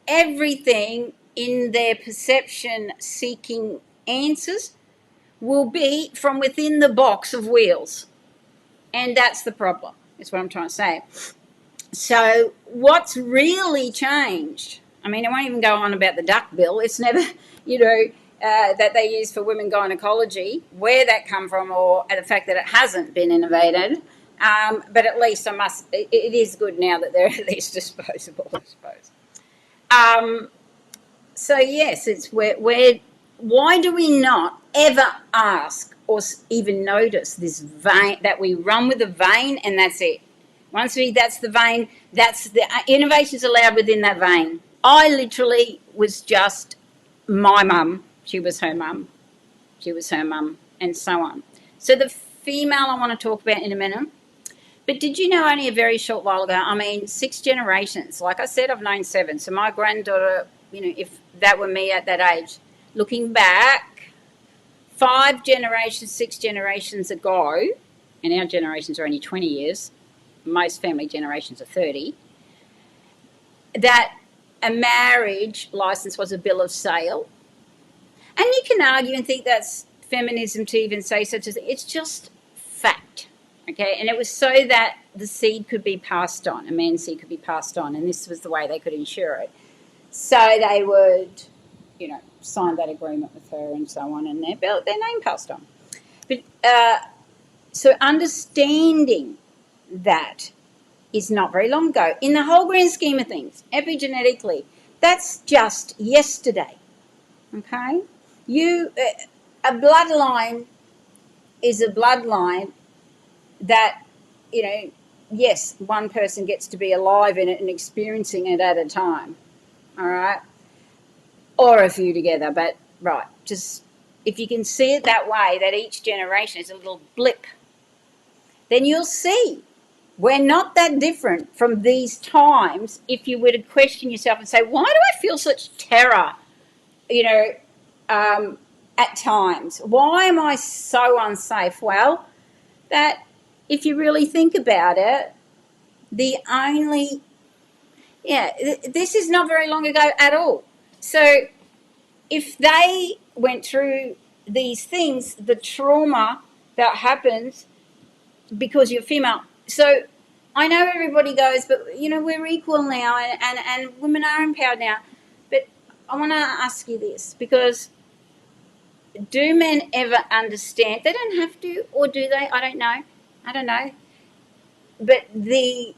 everything in their perception seeking answers will be from within the box of wheels. And that's the problem, is what I'm trying to say. So what's really changed? I mean, I won't even go on about the duck bill. It's never, you know, that they use for women gynecology, where that come from, or the fact that it hasn't been innovated. But at least it is good now that they're at least disposable, I suppose. So yes, it's why do we not ever ask or even notice this vein, that we run with a vein and that's it? That's the vein, that's the innovation's allowed within that vein. I literally was just my mum. She was her mum. She was her mum, and so on. So the female I want to talk about in a minute. But did you know only a very short while ago, I mean, 6 generations. Like I said, I've known 7. So my granddaughter, you know, if that were me at that age, looking back, 5 generations, 6 generations ago, and our generations are only 20 years, most family generations are 30, that a marriage license was a bill of sale. And you can argue and think that's feminism to even say such a thing. It's just fact, okay? And it was so that the seed could be passed on, a man's seed could be passed on, and this was the way they could ensure it. So they would, you know, sign that agreement with her and so on, and their name passed on. But so understanding that is not very long ago. In the whole grand scheme of things, epigenetically, that's just yesterday, okay? A bloodline is a bloodline that, you know, yes, one person gets to be alive in it and experiencing it at a time, all right? Or a few together, but, right, just if you can see it that way, that each generation is a little blip, then you'll see we're not that different from these times if you were to question yourself and say, why do I feel such terror, you know, at times? Why am I so unsafe? Well, that if you really think about it, this is not very long ago at all. So if they went through these things, the trauma that happens because you're female. So I know everybody goes, but, you know, we're equal now and women are empowered now. But I want to ask you this, because do men ever understand? They don't have to, or do they? I don't know. But the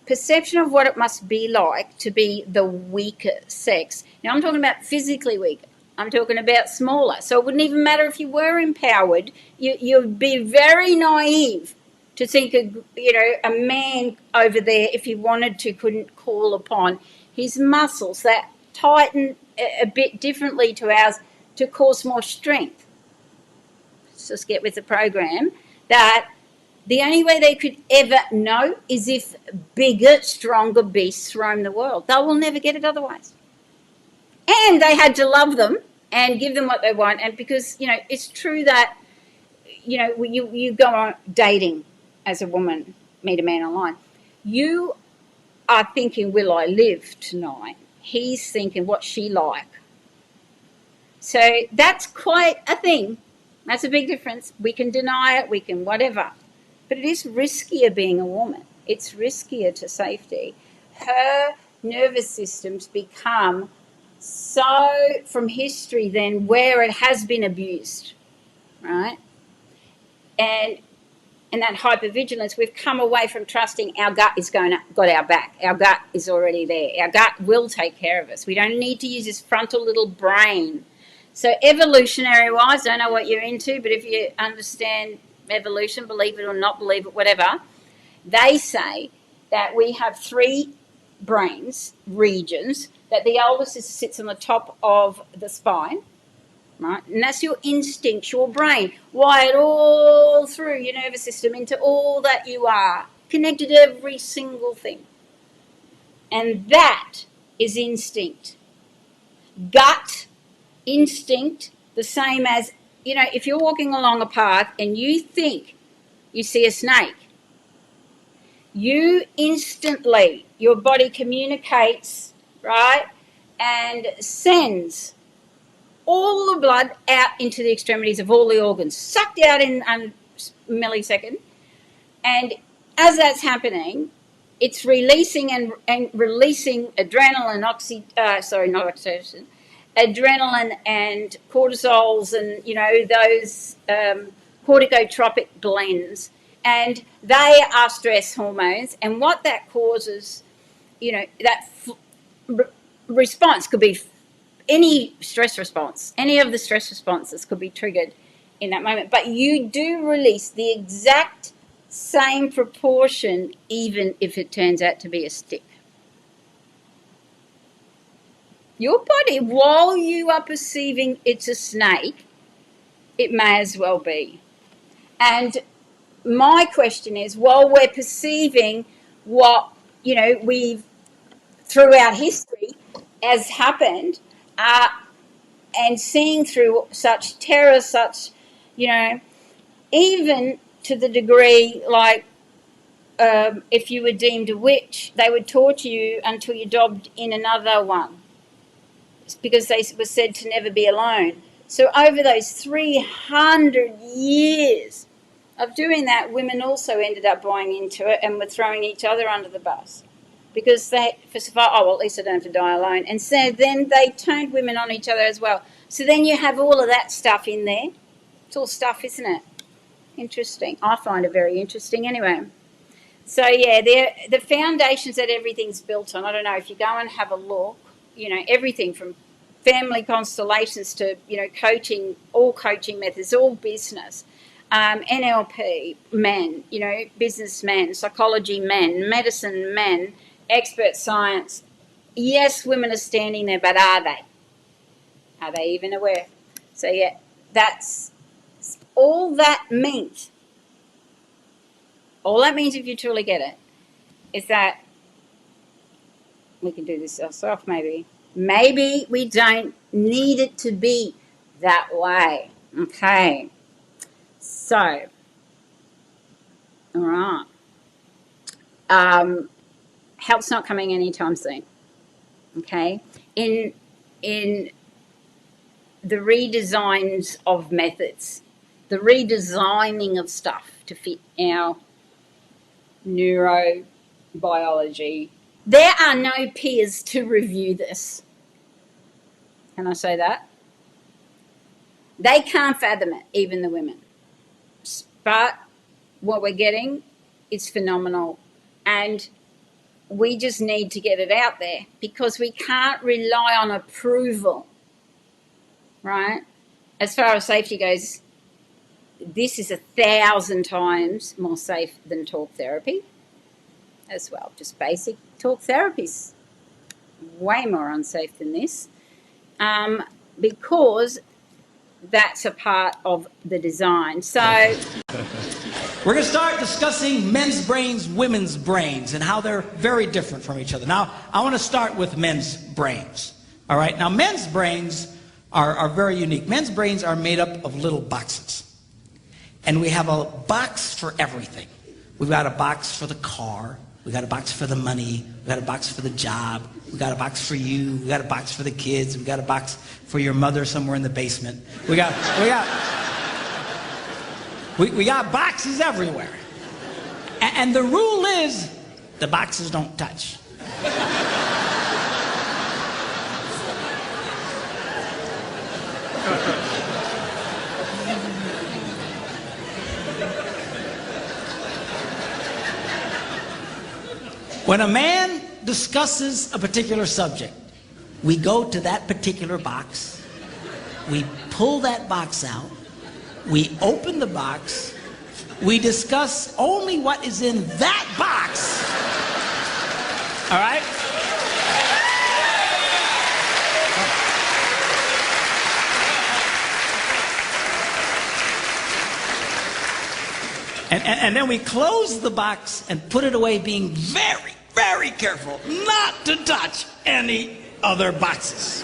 perception of what it must be like to be the weaker sex. Now, I'm talking about physically weaker. I'm talking about smaller. So it wouldn't even matter if you were empowered. You'd be very naive to think, a man over there, if he wanted to, couldn't call upon his muscles that tighten a bit differently to ours to cause more strength. Let's just get with the program that the only way they could ever know is if bigger, stronger beasts roam the world. They will never get it otherwise. And they had to love them and give them what they want. And because, you know, it's true that, you know, you go on dating as a woman, meet a man online. You are thinking, will I live tonight? He's thinking, what's she like? So that's quite a thing. That's a big difference. We can deny it, we can whatever. But it is riskier being a woman. It's riskier to safety. Her nervous systems become so, from history then, where it has been abused, right? And that hypervigilance, we've come away from trusting our gut is got our back. Our gut is already there. Our gut will take care of us. We don't need to use this frontal little brain. So evolutionary-wise, don't know what you're into, but if you understand evolution, believe it or not believe it, whatever, they say that we have 3 brains, regions, that the oldest sits on the top of the spine, right? And that's your instinctual brain, wired all through your nervous system into all that you are, connected to every single thing. And that is instinct. Gut instinct, the same as, if you're walking along a path and you think you see a snake, you instantly, your body communicates, right, and sends all the blood out into the extremities of all the organs, sucked out in a millisecond. And as that's happening, it's releasing and releasing adrenaline, not oxytocin, adrenaline and cortisols and, those corticotropic blends. And they are stress hormones. And what that causes, that response could be any stress response. Any of the stress responses could be triggered in that moment. But you do release the exact same proportion, even if it turns out to be a stick. Your body, while you are perceiving it's a snake, it may as well be. And my question is, while we're perceiving what, we've throughout history has happened, and seeing through such terror, such, even to the degree like if you were deemed a witch, they would torture you until you dobbed in another one. It's because they were said to never be alone. So over those 300 years of doing that, women also ended up buying into it and were throwing each other under the bus. Because they, for survival, at least I don't have to die alone. And so then they turned women on each other as well. So then you have all of that stuff in there. It's all stuff, isn't it? Interesting. I find it very interesting anyway. So, yeah, the foundations that everything's built on, I don't know, if you go and have a look, everything from family constellations to, coaching, all coaching methods, all business, NLP, men, businessmen, psychology men, medicine men, expert science. Yes, women are standing there, but are they? Are they even aware? So, yeah, that's all that means. All that means, if you truly get it, is that we can do this ourselves, maybe. Maybe we don't need it to be that way. Okay. So, all right. Help's not coming anytime soon. Okay. In the redesigns of methods, the redesigning of stuff to fit our neurobiology. There are no peers to review this. Can I say that? They can't fathom it, even the women. But what we're getting is phenomenal. And we just need to get it out there because we can't rely on approval, right? As far as safety goes, this is 1,000 times more safe than talk therapy as well. Just basic talk therapy's way more unsafe than this because that's a part of the design. So we're going to start discussing men's brains, women's brains, and how they're very different from each other. Now, I want to start with men's brains. All right? Now, men's brains are very unique. Men's brains are made up of little boxes. And we have a box for everything. We've got a box for the car. We've got a box for the money. We've got a box for the job. We've got a box for you. We've got a box for the kids. We've got a box for your mother somewhere in the basement. We got boxes everywhere. And the rule is the boxes don't touch. When a man discusses a particular subject, we go to that particular box, we pull that box out, we open the box, we discuss only what is in that box. All right? And then we close the box and put it away, being very, very careful not to touch any other boxes.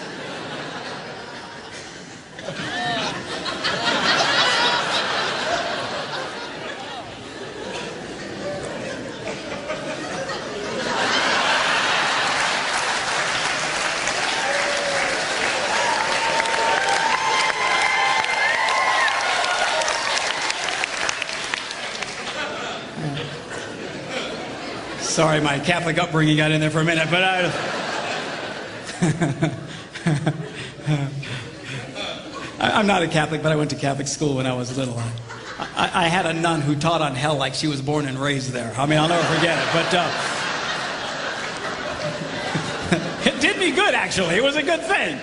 Sorry, my Catholic upbringing got in there for a minute, but I'm not a Catholic, but I went to Catholic school when I was little. I had a nun who taught on hell like she was born and raised there. I mean, I'll never forget it, but it did me good, actually. It was a good thing.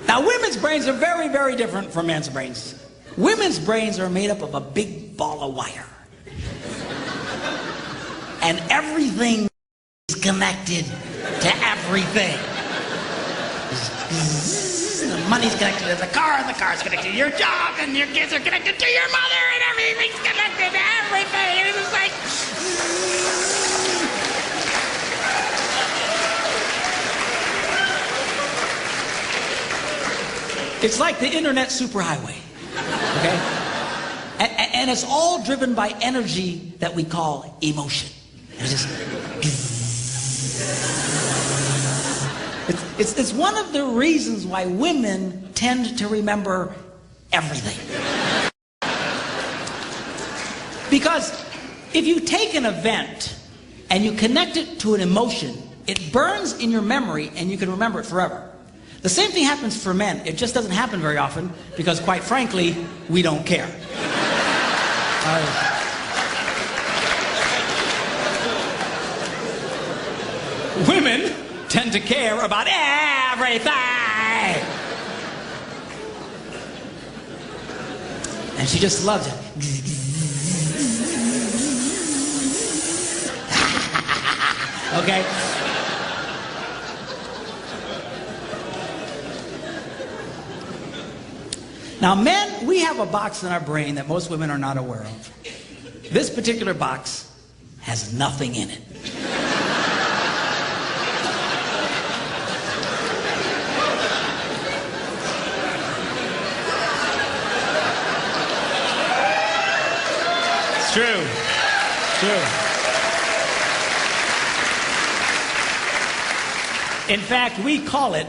Now, women's brains are very, very different from men's brains. Women's brains are made up of a big ball of wire. And everything is connected to everything. The money's connected to the car, and the car's connected to your job, and your kids are connected to your mother, and everything's connected to everything. And it's just like... It's like the internet superhighway. Okay? And it's all driven by energy that we call emotion. It's one of the reasons why women tend to remember everything. Because if you take an event and you connect it to an emotion, it burns in your memory and you can remember it forever. The same thing happens for men. It just doesn't happen very often because, quite frankly, we don't care. Women tend to care about everything. And she just loves it. Okay? Now, men, we have a box in our brain that most women are not aware of. This particular box has nothing in it. It's true. It's true. In fact, we call it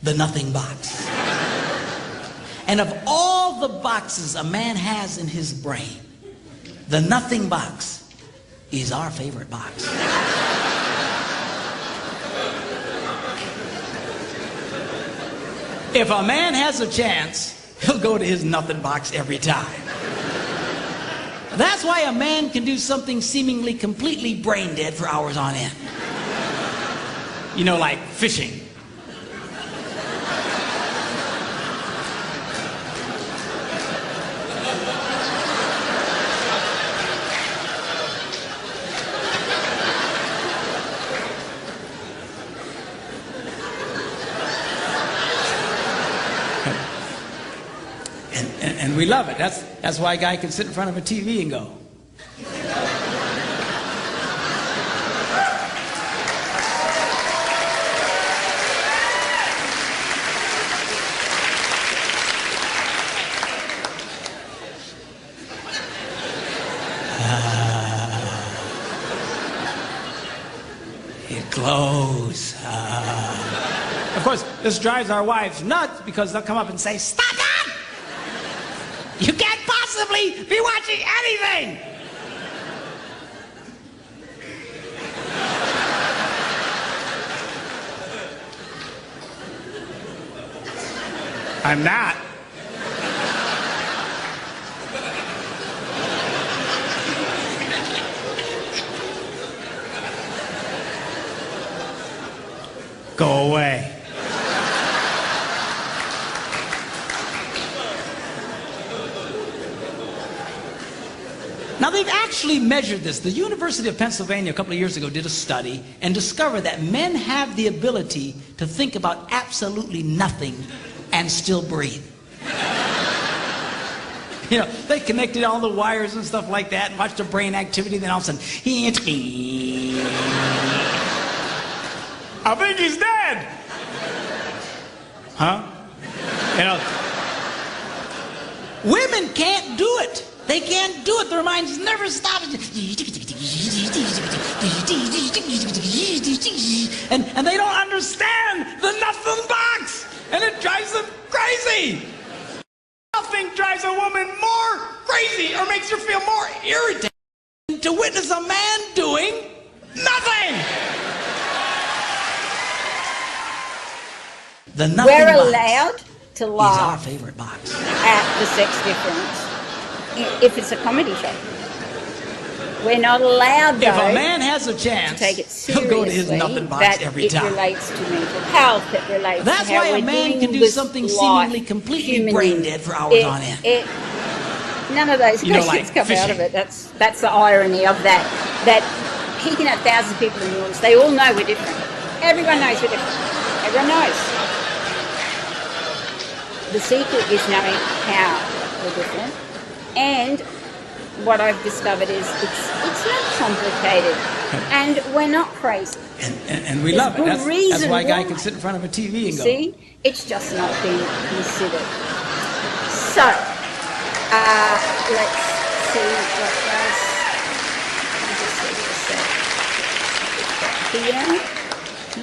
the nothing box. And of all the boxes a man has in his brain, the nothing box is our favorite box. If a man has a chance, he'll go to his nothing box every time. That's why a man can do something seemingly completely brain dead for hours on end. You know, like fishing. And we love it. That's why a guy can sit in front of a TV and go. It glows. Of course, this drives our wives nuts because they'll come up and say, "Stop that! You can't possibly be watching anything!" I'm not. Go away. Now, they've actually measured this. The University of Pennsylvania a couple of years ago did a study and discovered that men have the ability to think about absolutely nothing and still breathe. You know, they connected all the wires and stuff like that and watched the brain activity. Then all of a sudden, I think he's dead. Huh? You know, women can't do it. They can't do it. Their minds never stop. And they don't understand the nothing box. And it drives them crazy. Nothing drives a woman more crazy or makes her feel more irritated to witness a man doing nothing. The nothing We're box allowed to is our laugh favorite box. at the sex difference if it's a comedy show. We're not allowed, though, If a man has a chance, to take it he'll go to his seriously nothing box that every it time. relates to mental health, it relates That's to how why a we're man dealing can do with something life, seemingly completely human brain being. dead for hours on end. None of those You know, questions like come out fishing. of it. That's the irony of that. That he can have thousands of people in the audience. They all know we're different. Everyone knows we're different. Everyone knows. The secret is knowing how we're different. And what I've discovered is it's not complicated. And we're not crazy. And we There's love it. good That's reason why a guy why. can sit in front of a TV and go, See? It's just not being considered. So, let's see what else. Let me just see this. Here.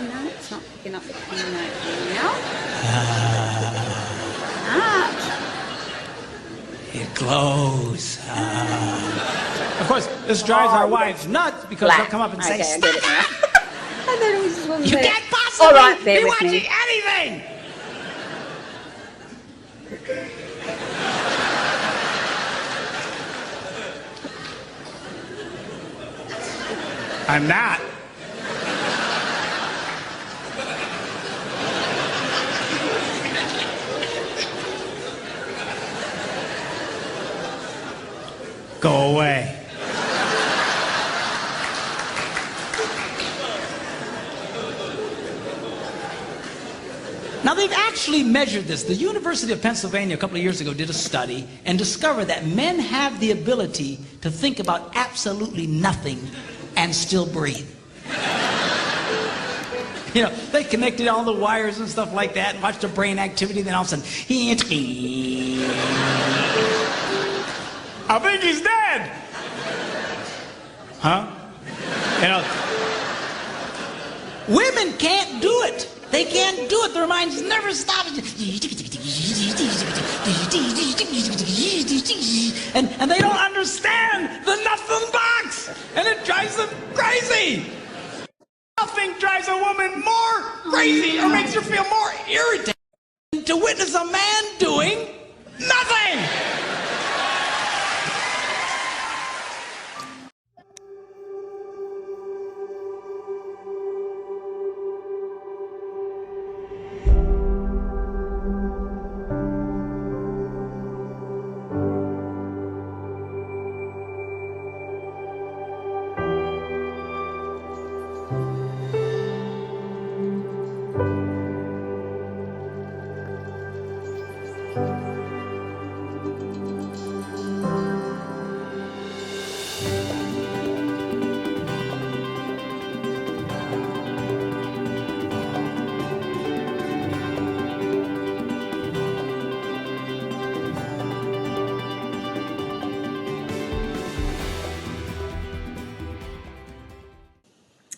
No, it's not picking up the keynote here. it glows. Of course, this drives our wives nuts because they'll come up and say, okay, I stop get it now. it! I thought it was just one You there. can't possibly All right, bear be with watching me. anything! I'm not. Go away. Now, they've actually measured this. The University of Pennsylvania a couple of years ago did a study and discovered that men have the ability to think about absolutely nothing and still breathe. You know, they connected all the wires and stuff like that and watched the brain activity. Then all of a sudden, I think he's dead. Huh? You know, women can't do it. They can't do it. Their minds never stop. And they don't understand the nothing box. And it drives them crazy. Nothing drives a woman more crazy or makes her feel more irritated to witness a man doing nothing.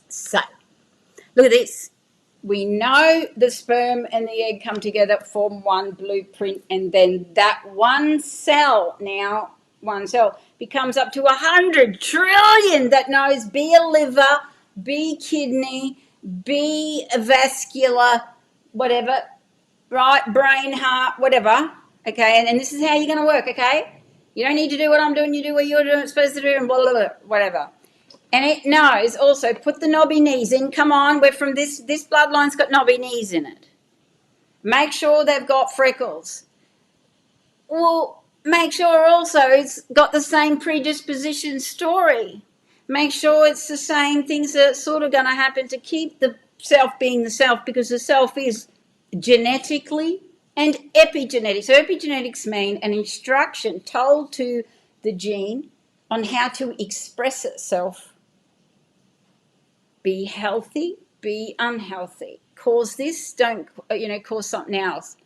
So, look at this. We know the sperm and the egg come together, form one blueprint, and then that one cell becomes up to 100 trillion that knows be a liver, be kidney, be a vascular, whatever, right, brain, heart, whatever, okay, and this is how you're going to work, okay? You don't need to do what I'm doing, you do what you're supposed to do, and blah, blah, blah, whatever. And it knows also, put the knobby knees in. Come on, we're from this bloodline's got knobby knees in it. Make sure they've got freckles. Well, make sure also it's got the same predisposition story. Make sure it's the same things that are sort of going to happen to keep the self being the self, because the self is genetically and epigenetics. So epigenetics mean an instruction told to the gene on how to express itself. Be healthy, be unhealthy. Cause this, don't, cause something else.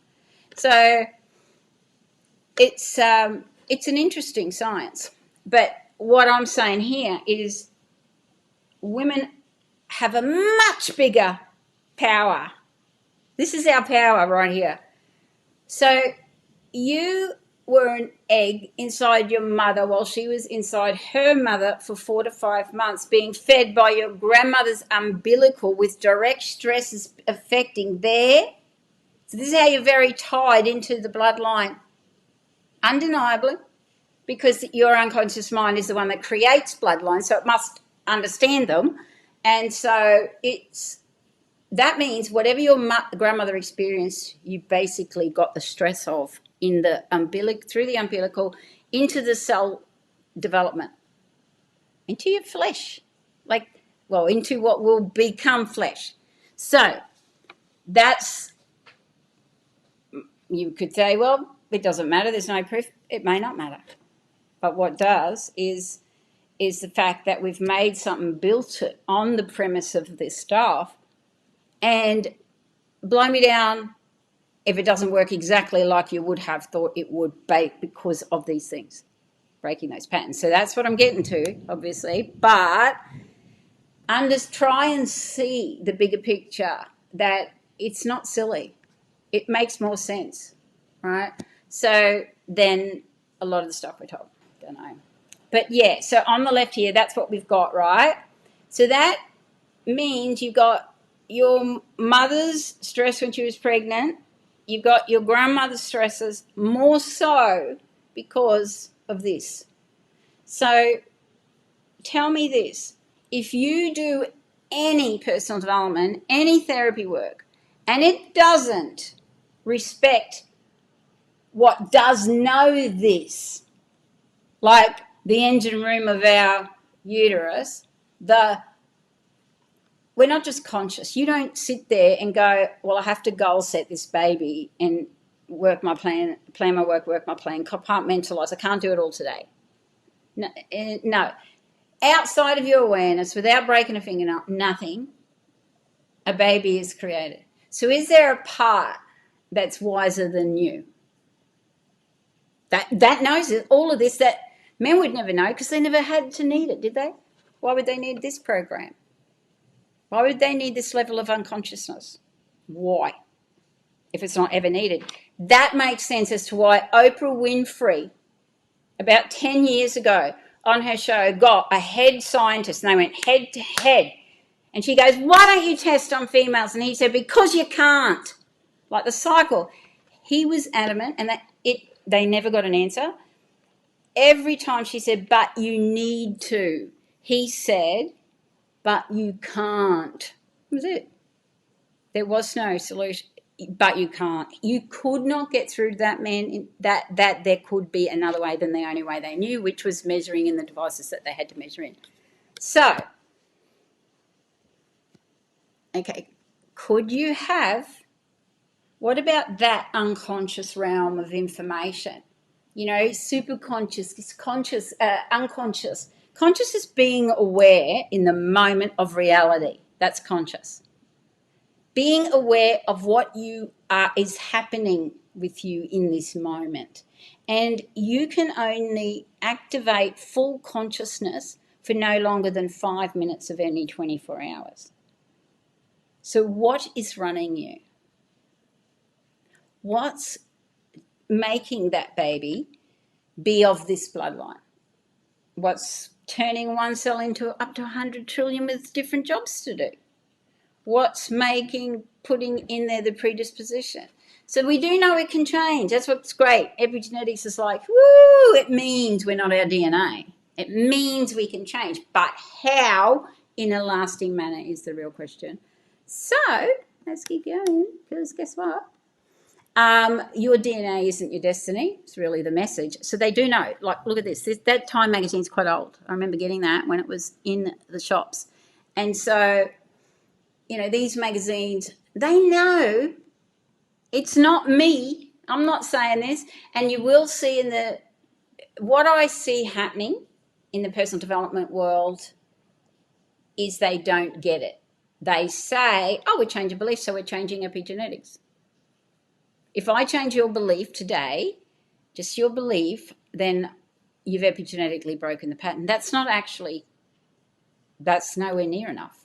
So it's an interesting science. But what I'm saying here is women have a much bigger power. This is our power right here. So you were an egg inside your mother while she was inside her mother for 4 to 5 months, being fed by your grandmother's umbilical with direct stresses affecting there. So this is how you're very tied into the bloodline, undeniably, because your unconscious mind is the one that creates bloodlines, so it must understand them. And so that means whatever your grandmother experienced, you basically got the stress of in the through the umbilical into the cell development, into your flesh, into what will become flesh. So that's, you could say, well, it doesn't matter, there's no proof. It may not matter. But what does is the fact that we've made something, built it on the premise of this stuff, and blow me down if it doesn't work exactly like you would have thought it would, because of these things, breaking those patterns. So that's what I'm getting to, obviously. But try and see the bigger picture, that it's not silly. It makes more sense, right? So then a lot of the stuff we're told, don't know. But yeah, so on the left here, that's what we've got, right? So that means you've got your mother's stress when she was pregnant. You've got your grandmother's stresses, more so because of this. So tell me this. If you do any personal development, any therapy work, and it doesn't respect what does know this, like the engine room of our uterus, we're not just conscious. You don't sit there and go, well, I have to goal set this baby and work my plan my work my plan, compartmentalize. I can't do it all today. No. Outside of your awareness, without breaking a fingernail, nothing, a baby is created. So is there a part that's wiser than you? That knows all of this, that men would never know, because they never had to need it, did they? Why would they need this program? Why would they need this level of unconsciousness? Why? If it's not ever needed. That makes sense as to why Oprah Winfrey, about 10 years ago, on her show, got a head scientist, and they went head to head. And she goes, why don't you test on females? And he said, because you can't. Like the cycle. He was adamant, and they never got an answer. Every time she said, but you need to, he said, but you can't. That was it. There was no solution. But you can't. You could not get through to that man that there could be another way than the only way they knew, which was measuring in the devices that they had to measure in. So, okay, could you have, what about that unconscious realm of information? Superconscious, conscious, unconscious. Conscious is being aware in the moment of reality. That's conscious. Being aware of what is happening with you in this moment. And you can only activate full consciousness for no longer than 5 minutes of any 24 hours. So what is running you? What's making that baby be of this bloodline? What's turning one cell into up to 100 trillion with different jobs to do? What's putting in there the predisposition? So we do know it can change. That's what's great. Epigenetics is like, woo, it means we're not our DNA. It means we can change. But how in a lasting manner is the real question. So let's keep going, because guess what? Your DNA isn't your destiny. It's really the message. So they do know. Like, look at this. That Time magazine's quite old. I remember getting that when it was in the shops. And so, these magazines, they know It's not me. I'm not saying this. And you will see what I see happening in the personal development world is they don't get it. They say, oh, we're changing beliefs, so we're changing epigenetics. If I change your belief today, just your belief, then you've epigenetically broken the pattern. That's nowhere near enough.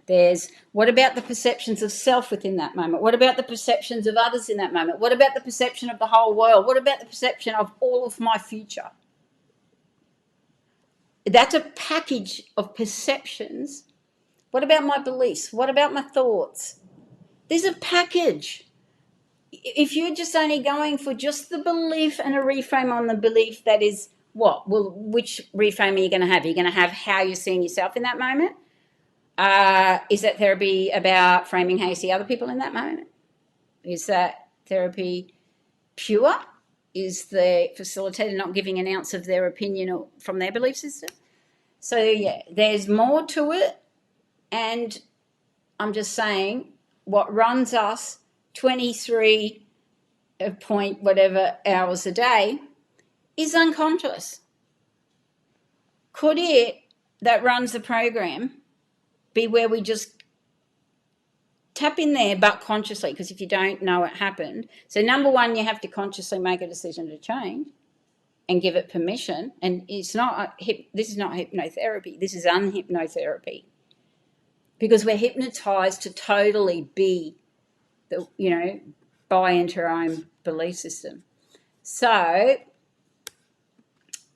There's, what about the perceptions of self within that moment? What about the perceptions of others in that moment? What about the perception of the whole world? What about the perception of all of my future? That's a package of perceptions. What about my beliefs? What about my thoughts? There's a package. If you're just only going for just the belief and a reframe on the belief, that is what? Well, which reframe are you going to have? Are you going to have how you're seeing yourself in that moment? Is that therapy about framing how you see other people in that moment? Is that therapy pure? Is the facilitator not giving an ounce of their opinion from their belief system? So, yeah, there's more to it. And I'm just saying what runs us 23 point whatever hours a day is unconscious. Could it, that runs the program, be where we just tap in there but consciously? Because if you don't know it happened, so number one, you have to consciously make a decision to change and give it permission. And it's not this is not hypnotherapy, this is unhypnotherapy, because we're hypnotized to totally be buy into our own belief system. So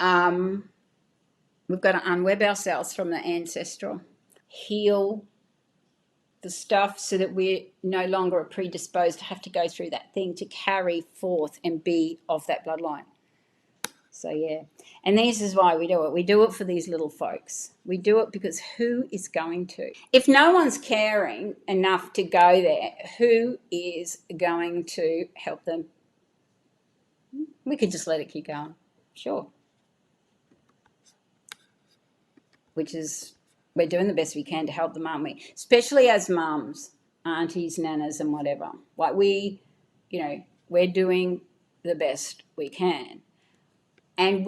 we've got to unweb ourselves from the ancestral, heal the stuff so that we're no longer predisposed to have to go through that thing, to carry forth and be of that bloodline. So, yeah. And this is why we do it. We do it for these little folks. We do it because who is going to? If no one's caring enough to go there, who is going to help them? We could just let it keep going. Sure. Which is, we're doing the best we can to help them, aren't we? Especially as mums, aunties, nanas, and whatever. Like we're doing the best we can. And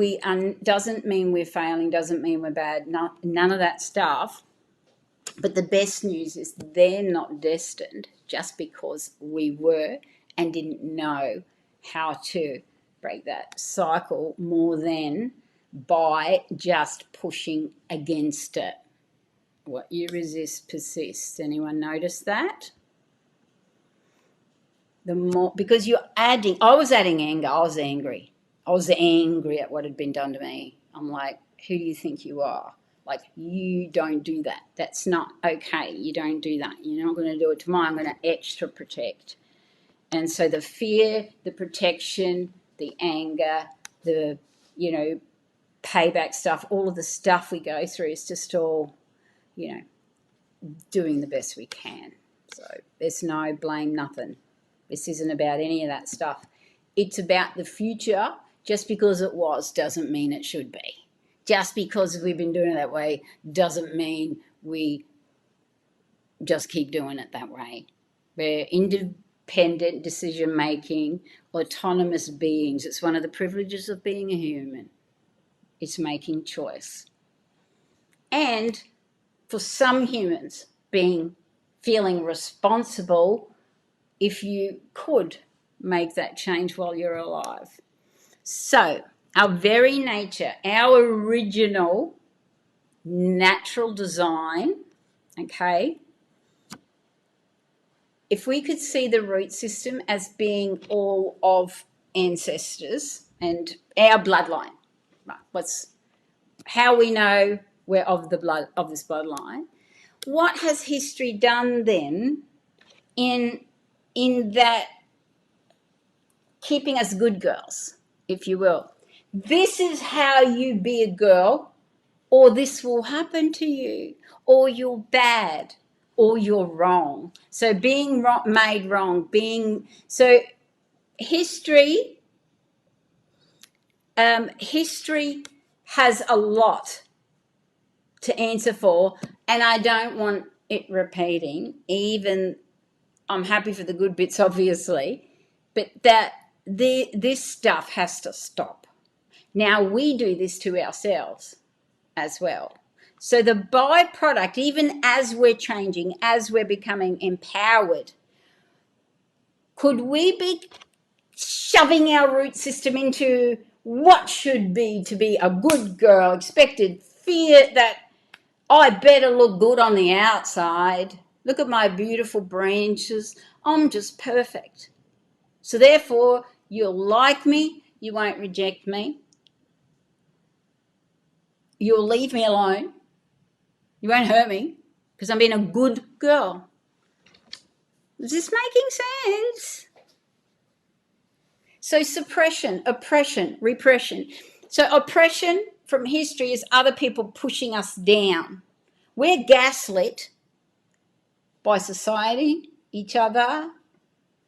doesn't mean we're failing, doesn't mean we're bad, none of that stuff. But the best news is they're not destined just because we were and didn't know how to break that cycle more than by just pushing against it. What you resist persists. Anyone notice that? The more, because you're adding, I was adding anger, I was angry. I was angry at what had been done to me. I'm like, who do you think you are? Like, you don't do that. That's not okay. You don't do that. You're not going to do it to mine. I'm going to etch to protect. And so the fear, the protection, the anger, the, payback stuff, all of the stuff we go through is just all, doing the best we can. So there's no blame, nothing. This isn't about any of that stuff. It's about the future. Just because it was doesn't mean it should be. Just because we've been doing it that way doesn't mean we just keep doing it that way. We're independent decision-making, autonomous beings. It's one of the privileges of being a human. It's making choice. And for some humans, feeling responsible if you could make that change while you're alive. So, our very nature, our original natural design, okay, if we could see the root system as being all of ancestors and our bloodline, right, how we know we're of this bloodline, what has history done then in that keeping us good girls, if you will? This is how you be a girl, or this will happen to you, or you're bad, or you're wrong. So being made wrong, history has a lot to answer for, and I don't want it repeating, even I'm happy for the good bits, obviously, but that this stuff has to stop. Now, we do this to ourselves as well. So the byproduct, even as we're changing, as we're becoming empowered, could we be shoving our root system into what should be to be a good girl, expected fear that I better look good on the outside. Look at my beautiful branches. I'm just perfect. So therefore, you'll like me. You won't reject me. You'll leave me alone. You won't hurt me because I'm being a good girl. Is this making sense? So suppression, oppression, repression. So oppression from history is other people pushing us down. We're gaslit by society, each other,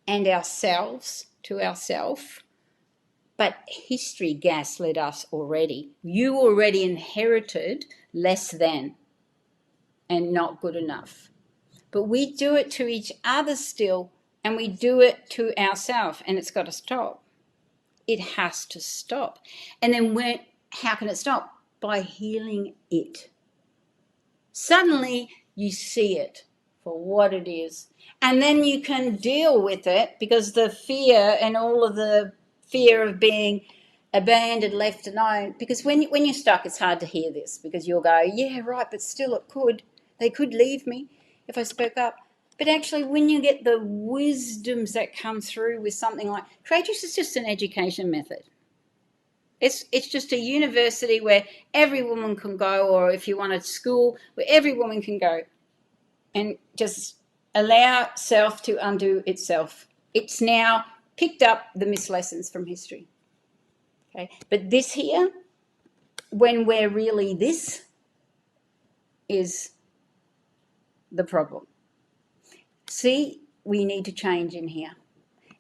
and ourselves to ourselves. But history gaslit us already. You already inherited less than and not good enough. But we do it to each other still, and we do it to ourselves, and it's got to stop. It has to stop. And then how can it stop? By healing it. Suddenly you see it for what it is. And then you can deal with it, because the fear and all of the fear of being abandoned, left alone, because when you're stuck, it's hard to hear this, because you'll go, yeah, right, but still they could leave me if I spoke up. But actually, when you get the wisdoms that come through with something like Creatrix is just an education method. It's just a university where every woman can go, or if you want a school where every woman can go and just allow self to undo itself. It's now picked up the missed lessons from history. Okay, but this here, when we're really this, is the problem. See, we need to change in here.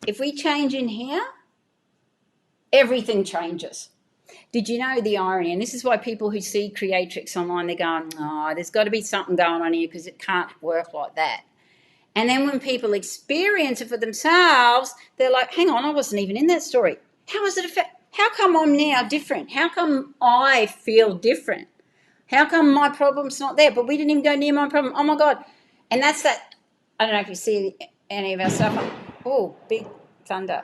If we change in here, everything changes. Did you know the irony? And this is why people who see Creatrix online, they're going, oh, there's got to be something going on here because it can't work like that. And then when people experience it for themselves, they're like, hang on, I wasn't even in that story. How come I'm now different? How come I feel different? How come my problem's not there? But we didn't even go near my problem. Oh, my God. And that's that. I don't know if you see any of our stuff. Oh, big thunder.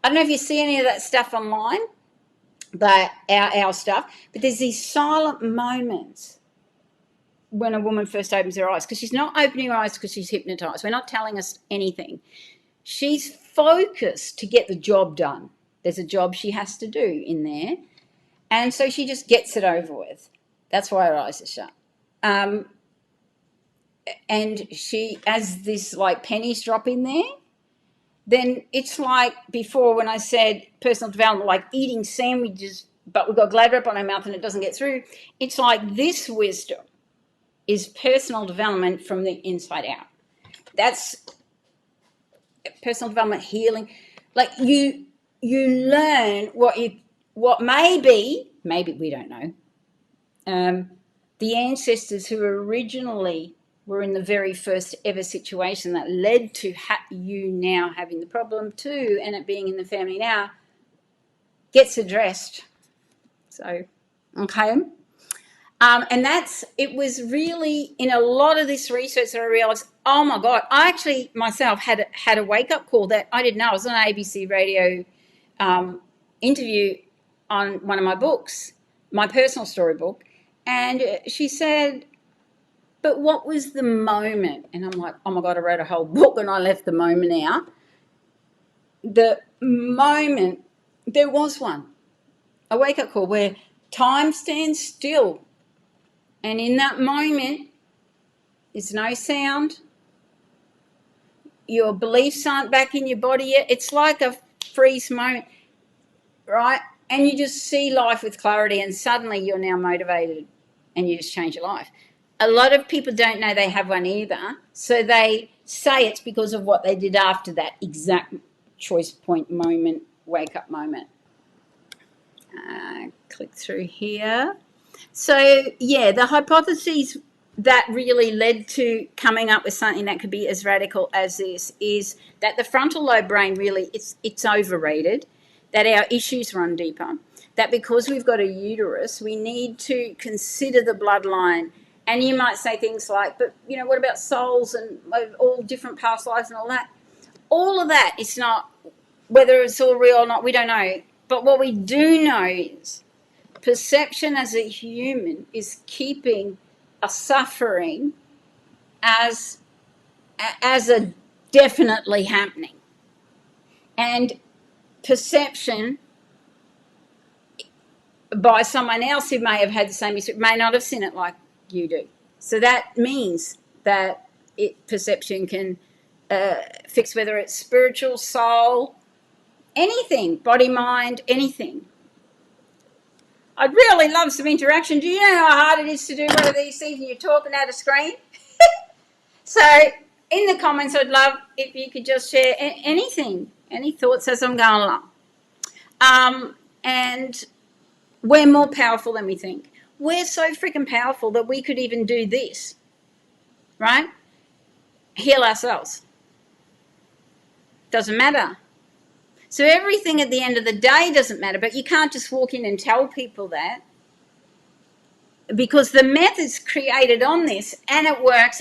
I don't know if you see any of that stuff online, but our stuff. But there's these silent moments when a woman first opens her eyes, because she's not opening her eyes because she's hypnotized. We're not telling us anything. She's focused to get the job done. There's a job she has to do in there. And so she just gets it over with. That's why her eyes are shut. And she, as this like pennies drop in there, then it's like before when I said personal development, like eating sandwiches, but we've got glad wrap on our mouth and it doesn't get through. It's like this wisdom is personal development from the inside out. That's personal development, healing. Like you learn what maybe we don't know. The ancestors who originally were in the very first ever situation that led to you now having the problem too, and it being in the family now, gets addressed. So, okay. And it was really in a lot of this research that I realised, oh my God, I actually myself had a wake-up call that I didn't know. I was on an ABC radio interview on one of my books, my personal story book, and she said, but what was the moment? And I'm like, oh my God, I wrote a whole book and I left the moment out. The moment, there was one, a wake-up call where time stands still. And in that moment, there's no sound. Your beliefs aren't back in your body yet. It's like a freeze moment, right? And you just see life with clarity, and suddenly you're now motivated and you just change your life. A lot of people don't know they have one either, so they say it's because of what they did after that exact choice point moment, wake-up moment. Click through here. So, yeah, the hypotheses that really led to coming up with something that could be as radical as this is that the frontal lobe brain really, it's overrated, that our issues run deeper, that because we've got a uterus, we need to consider the bloodline. And you might say things like, but, you know, what about souls and all different past lives and all that? All of that is not, whether it's all real or not, we don't know. But what we do know is perception as a human is keeping a suffering as a definitely happening. And perception by someone else who may have had the same issue may not have seen it like you do. So that means that perception can fix, whether it's spiritual, soul, anything, body, mind, anything. I'd really love some interaction. Do you know how hard it is to do one of these things and you're talking at a screen? So in the comments, I'd love if you could just share anything, any thoughts as I'm going along. And we're more powerful than we think. We're so freaking powerful that we could even do this, right? Heal ourselves. Doesn't matter. So everything at the end of the day doesn't matter, but you can't just walk in and tell people that, because the method's created on this and it works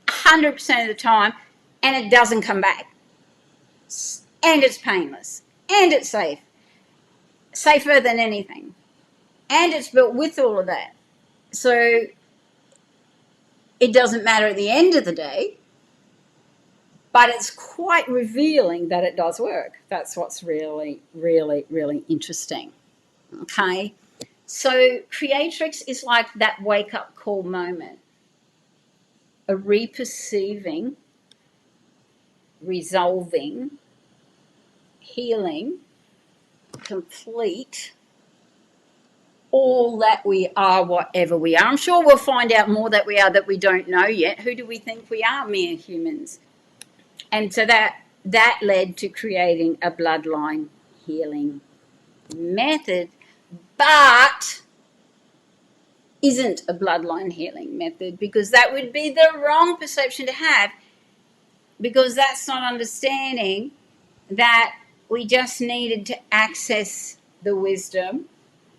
100% of the time and it doesn't come back. And it's painless and it's safe, safer than anything. And it's built with all of that. So it doesn't matter at the end of the day, but it's quite revealing that it does work. That's what's really, really, really interesting. Okay? So Creatrix is like that wake-up call moment, a reperceiving, resolving, healing, complete, all that we are, whatever we are. I'm sure we'll find out more that we are that we don't know yet. Who do we think we are? Mere humans. And so that led to creating a bloodline healing method, but isn't a bloodline healing method, because that would be the wrong perception to have, because that's not understanding that we just needed to access the wisdom,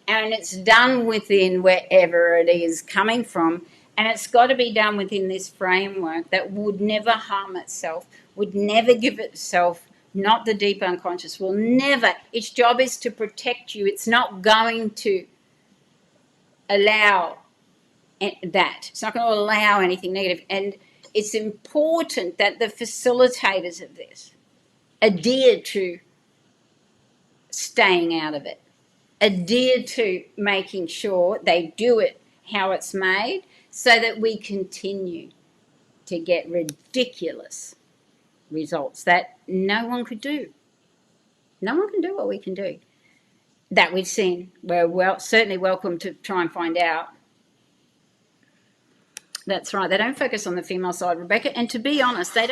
and it's done within wherever it is coming from, and it's got to be done within this framework that would never harm itself, would never give itself, not the deep unconscious, will never. Its job is to protect you. It's not going to allow that. It's not going to allow anything negative. And it's important that the facilitators of this adhere to staying out of it, adhere to making sure they do it how it's made, so that we continue to get ridiculous results that no one could do. No one can do what we can do, that we've seen. We're certainly welcome to try and find out. That's right. They don't focus on the female side, Rebecca. And to be honest, they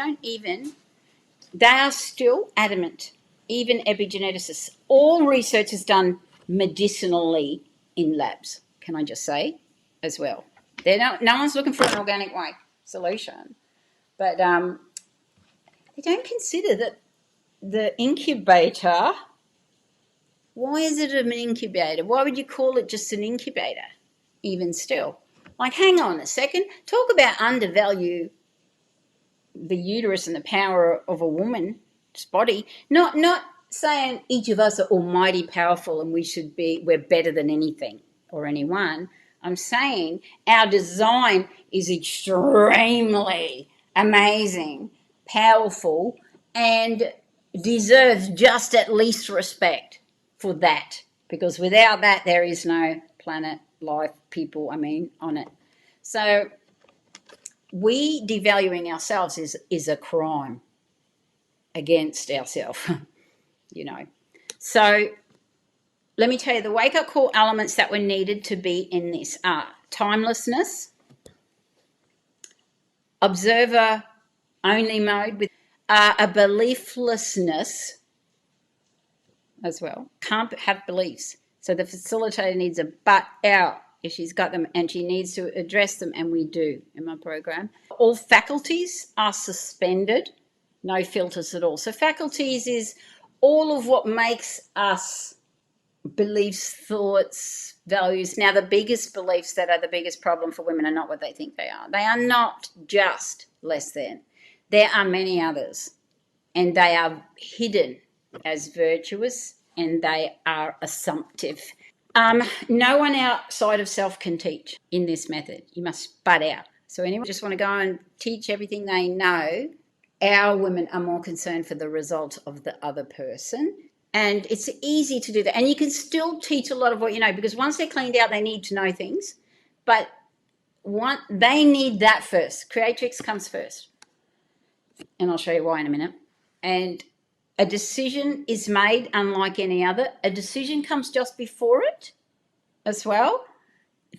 are still adamant, even epigeneticists. All research is done medicinally in labs, can I just say, as well. No one's looking for an organic way solution. But they don't consider that the incubator, why is it an incubator? Why would you call it just an incubator, even still? Like, hang on a second. Talk about undervalue the uterus and the power of a woman's body. Not saying each of us are almighty powerful and we're better than anything or anyone. I'm saying our design is extremely amazing, powerful, and deserves just at least respect for that. Because without that, there is no planet, life, people, on it. So we devaluing ourselves is a crime against ourselves, So let me tell you, the wake-up call elements that were needed to be in this are timelessness, observer-only mode with a belieflessness as well. Can't have beliefs. So the facilitator needs a butt out if she's got them and she needs to address them, and we do in my program. All faculties are suspended, no filters at all. So faculties is all of what makes us beliefs, thoughts, values. Now, the biggest beliefs that are the biggest problem for women are not what they think they are. They are not just less than. There are many others, and they are hidden as virtuous, and they are assumptive. No one outside of self can teach in this method. You must butt out. So anyone just want to go and teach everything they know, our women are more concerned for the result of the other person. And it's easy to do that. And you can still teach a lot of what you know, because once they're cleaned out, they need to know things. But they need that first. Creatrix comes first. And I'll show you why in a minute. And a decision is made unlike any other. A decision comes just before it as well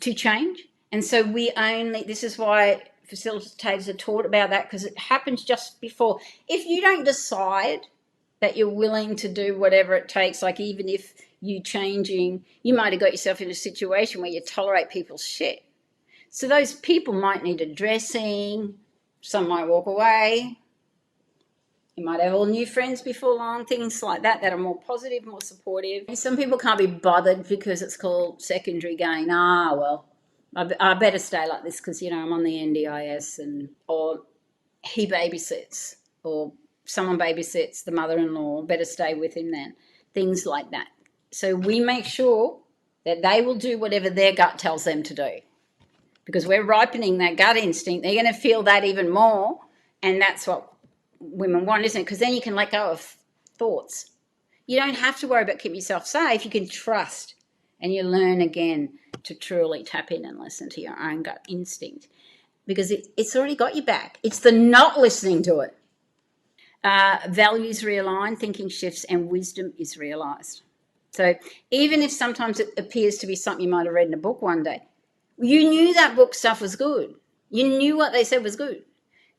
to change. And so this is why facilitators are taught about that, because it happens just before. If you don't decide that you're willing to do whatever it takes, like even if you changing, you might have got yourself in a situation where you tolerate people's shit. So those people might need addressing, some might walk away. You might have all new friends before long, things like that are more positive, more supportive. Some people can't be bothered because it's called secondary gain. Well, I better stay like this because, I'm on the NDIS, or he babysits, or someone babysits the mother-in-law, better stay with him then. Things like that. So we make sure that they will do whatever their gut tells them to do, because we're ripening that gut instinct. They're going to feel that even more, and that's what women want, isn't it? Because then you can let go of thoughts. You don't have to worry about keeping yourself safe. You can trust, and you learn again to truly tap in and listen to your own gut instinct, because it's already got you back. It's the not listening to it. Values realign, thinking shifts, and wisdom is realised. So even if sometimes it appears to be something you might have read in a book one day, you knew that book stuff was good. You knew what they said was good.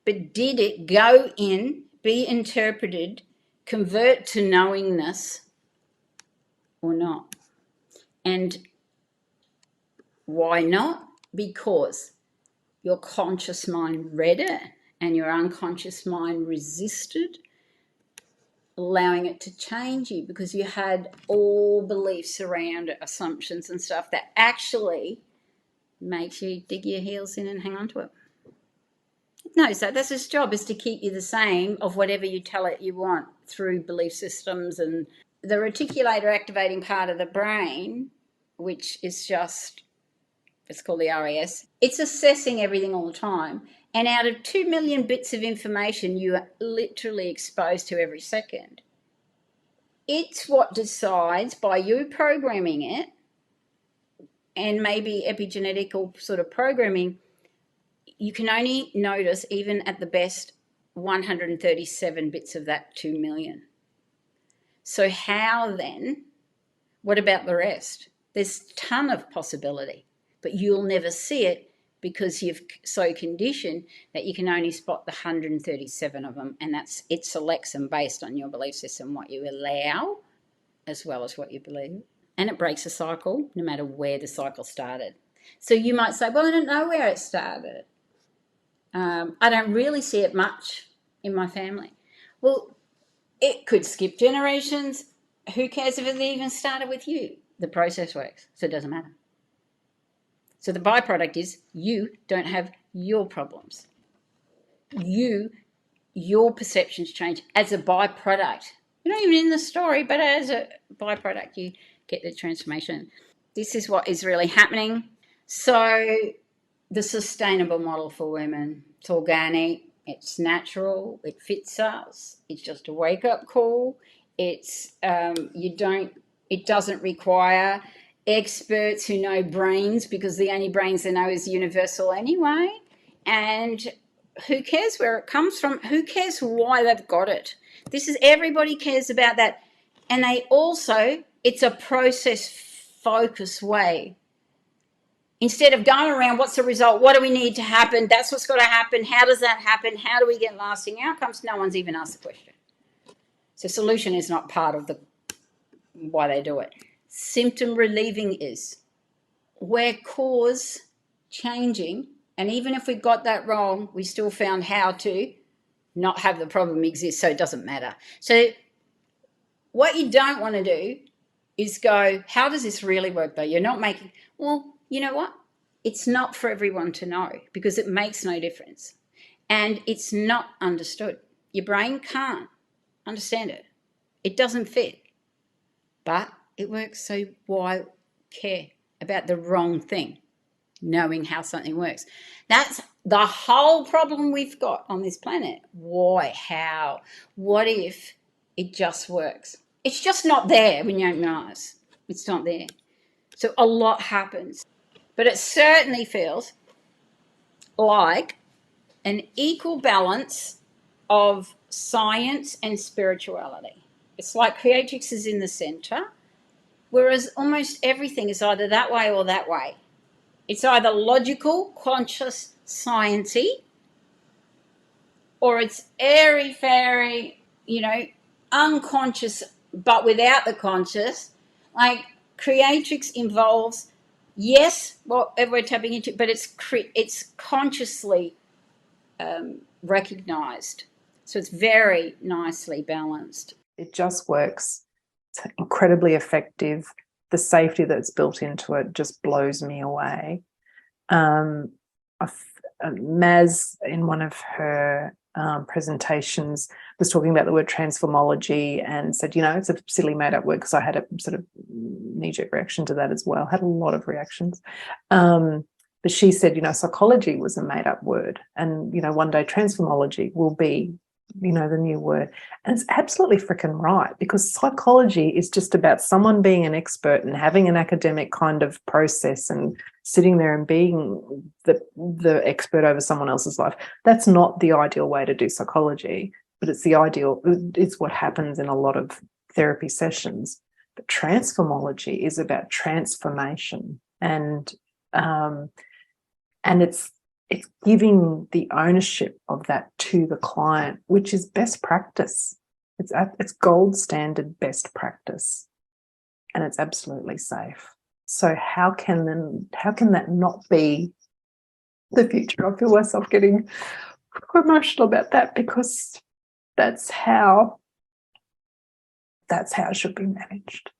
But did it go in, be interpreted, convert to knowingness or not? And why not? Because your conscious mind read it and your unconscious mind resisted, allowing it to change you, because you had all beliefs around it, assumptions and stuff that actually makes you dig your heels in and hang on to it. No, so that's its job, is to keep you the same of whatever you tell it you want through belief systems. And the reticulator activating part of the brain, which is it's called the RAS, it's assessing everything all the time. And out of 2 million bits of information you are literally exposed to every second, it's what decides, by you programming it, and maybe epigenetic or sort of programming, you can only notice, even at the best, 137 bits of that 2 million. So how then, what about the rest? There's a ton of possibility, but you'll never see it because you've so conditioned that you can only spot the 137 of them, and it selects them based on your belief system, what you allow as well as what you believe. And it breaks a cycle no matter where the cycle started. So you might say, well, I don't know where it started. I don't really see it much in my family. Well, it could skip generations. Who cares if it even started with you? The process works, so it doesn't matter. So the byproduct is you don't have your problems. Your perceptions change as a byproduct. You're not even in the story, but as a byproduct, you get the transformation. This is what is really happening. So the sustainable model for women, it's organic, it's natural, it fits us, it's just a wake-up call. It doesn't require experts who know brains, because the only brains they know is universal anyway. And who cares where it comes from? Who cares why they've got it? Everybody cares about that. And it's a process-focused way. Instead of going around, what's the result? What do we need to happen? That's what's got to happen. How does that happen? How do we get lasting outcomes? No one's even asked the question. So solution is not part of why they do it. Symptom relieving is. we're cause changing, and even if we got that wrong, we still found how to not have the problem exist, so it doesn't matter. So what you don't want to do is go, how does this really work though? You're not making, well, you know what? It's not for everyone to know because it makes no difference. And it's not understood. Your brain can't understand it. It doesn't fit. But it works, so why care about the wrong thing? Knowing how something works. That's the whole problem we've got on this planet. Why? How? What if it just works? It's just not there when you open your eyes. It's not there. So a lot happens. But it certainly feels like an equal balance of science and spirituality. It's like Creatrix is in the center, whereas almost everything is either that way or that way. It's either logical, conscious, sciencey, or it's airy-fairy, unconscious, but without the conscious. Like Creatrix involves, yes, whatever we're tapping into, but it's consciously recognized. So it's very nicely balanced. It just works. It's incredibly effective. The safety that's built into it just blows me away. Maz, in one of her presentations, was talking about the word transformology and said, it's a silly made-up word, because I had a sort of knee-jerk reaction to that as well. Had a lot of reactions. But she said, psychology was a made-up word, and, one day transformology will be, the new word. And it's absolutely freaking right, because psychology is just about someone being an expert and having an academic kind of process and sitting there and being the expert over someone else's life. That's not the ideal way to do psychology, but it's what happens in a lot of therapy sessions. But transformology is about transformation, and it's giving the ownership of that to the client, which is best practice. It's gold standard best practice, and it's absolutely safe. So how can that not be the future? I feel myself getting emotional about that, because that's how it should be managed.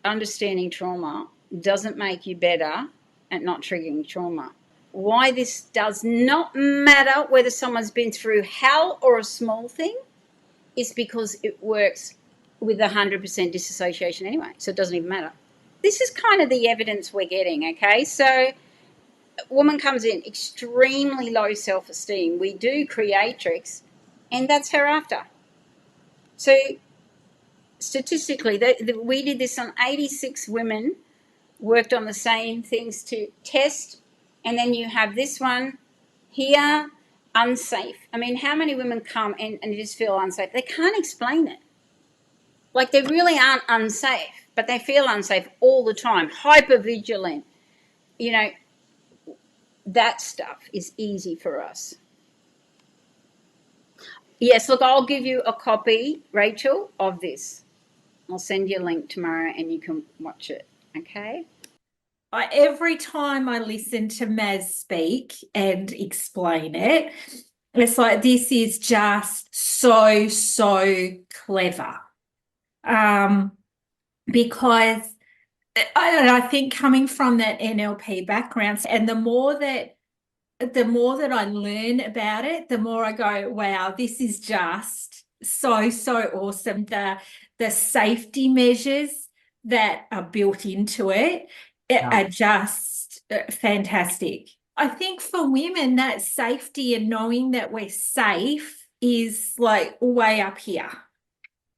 Understanding trauma doesn't make you better at not triggering trauma. Why this does not matter whether someone's been through hell or a small thing is because it works with 100% dissociation anyway, so it doesn't even matter. This is kind of the evidence we're getting, okay? So a woman comes in, extremely low self-esteem. We do Creatrix, and that's her after. So statistically, we did this on 86 women, worked on the same things to test. And then you have this one here, unsafe. I mean, how many women come and just feel unsafe? They can't explain it. Like, they really aren't unsafe, but they feel unsafe all the time, hypervigilant. That stuff is easy for us. Yes, look, I'll give you a copy, Rachel, of this. I'll send you a link tomorrow and you can watch it, okay? Every time I listen to Maz speak and explain it, it's like, this is just so clever. Because I think coming from that NLP background, and the more that I learn about it, the more I go, wow, this is just so awesome. The safety measures that are built into it are just fantastic. I think for women, that safety and knowing that we're safe is like way up here.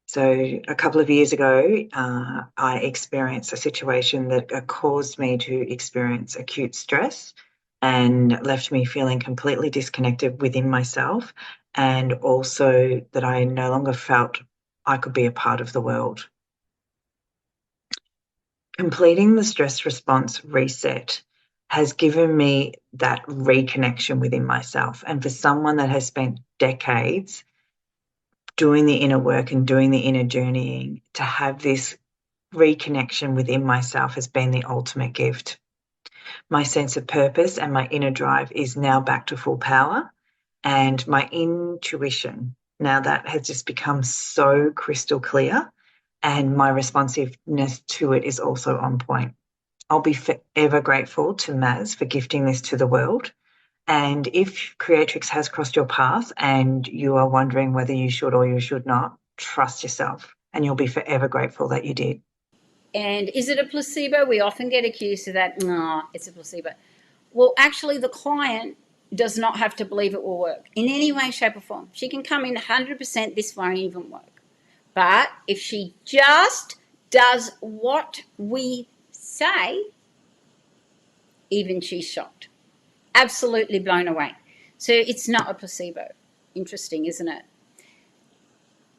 So a couple of years ago, I experienced a situation that caused me to experience acute stress and left me feeling completely disconnected within myself, and also that I no longer felt I could be a part of the world. Completing the stress response reset has given me that reconnection within myself. And for someone that has spent decades doing the inner work and doing the inner journeying, to have this reconnection within myself has been the ultimate gift. My sense of purpose and my inner drive is now back to full power, and my intuition, now that has just become so crystal clear, and my responsiveness to it is also on point. I'll be forever grateful to Maz for gifting this to the world. And if Creatrix has crossed your path and you are wondering whether you should or you should not, trust yourself, and you'll be forever grateful that you did. And is it a placebo? We often get accused of that. No, it's a placebo. Well, actually, the client does not have to believe it will work in any way, shape, or form. She can come in 100%, this won't even work. But if she just does what we say, even she's shocked. Absolutely blown away. So it's not a placebo. Interesting, isn't it?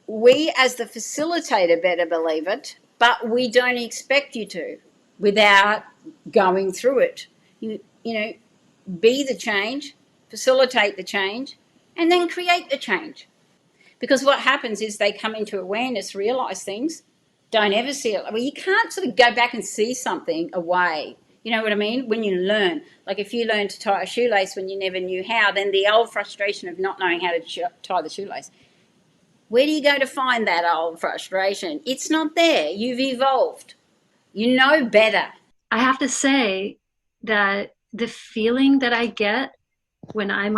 We, as the facilitator, better believe it, but we don't expect you to without going through it. You know, be the change, facilitate the change, and then create the change. Because what happens is they come into awareness, realise things, don't ever see it. Well, you can't sort of go back and see something away. You know what I mean? When you learn, like if you learn to tie a shoelace when you never knew how, then the old frustration of not knowing how to tie the shoelace, where do you go to find that old frustration? It's not there. You've evolved. You know better. I have to say that the feeling that I get when I'm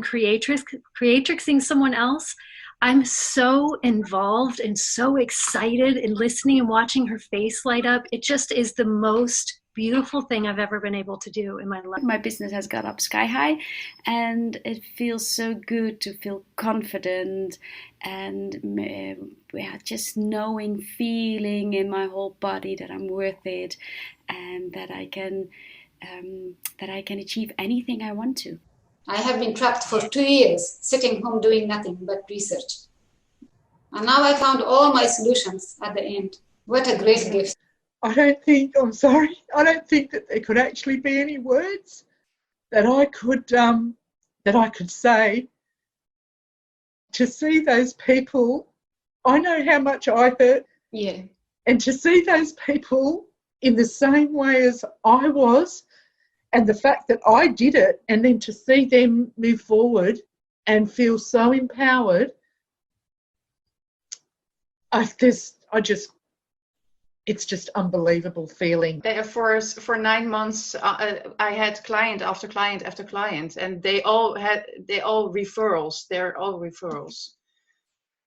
creatrixing someone else, I'm so involved and so excited and listening and watching her face light up. It just is the most beautiful thing I've ever been able to do in my life. My business has got up sky high, and it feels so good to feel confident and just knowing, feeling in my whole body that I'm worth it and that I can achieve anything I want to. I have been trapped for 2 years, sitting home doing nothing but research. And now I found all my solutions at the end. What a great gift. I don't think that there could actually be any words that I could say to see those people. I know how much I hurt. Yeah. And to see those people in the same way as I was, and the fact that I did it, and then to see them move forward and feel so empowered, it's just unbelievable feeling. For 9 months, I had client after client after client, and they're all referrals. They're all referrals.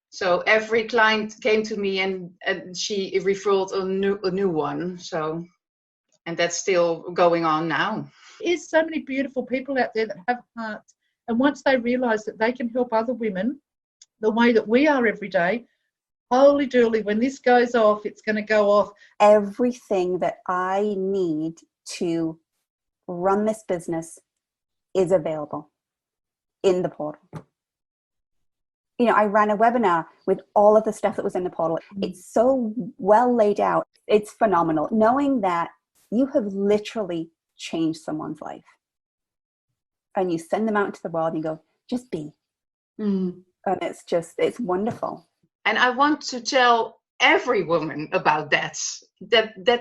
So every client came to me and she referred a new one. So, and that's still going on now. There's so many beautiful people out there that have hearts, and once they realise that they can help other women the way that we are every day, holy dooly, when this goes off, it's going to go off. Everything that I need to run this business is available in the portal. You know, I ran a webinar with all of the stuff that was in the portal. It's so well laid out. It's phenomenal. Knowing that you have literally changed someone's life. And you send them out into the world and you go, just be. And it's wonderful. And I want to tell every woman about that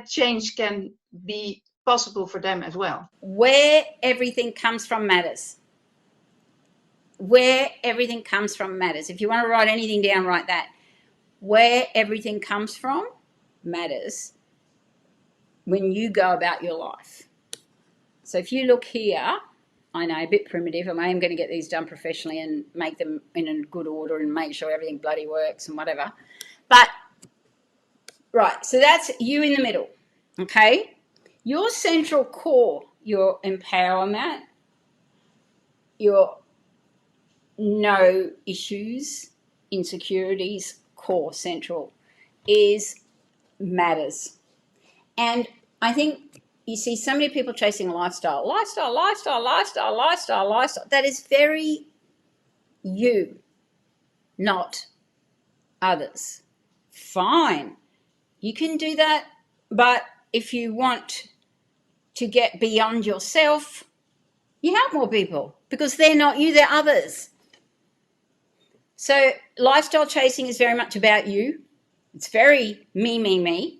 change can be possible for them as well. Where everything comes from matters. Where everything comes from matters. If you want to write anything down, write that. Where everything comes from matters when you go about your life. So if you look here, I know, a bit primitive. I am going to get these done professionally and make them in a good order and make sure everything bloody works and whatever. But, right, so that's you in the middle, okay? Your central core, your empowerment, your no issues, insecurities, core central is matters. And I think you see so many people chasing lifestyle. That is very you, not others. Fine. You can do that, but if you want to get beyond yourself, you help more people because they're not you, they're others. So lifestyle chasing is very much about you. It's very me.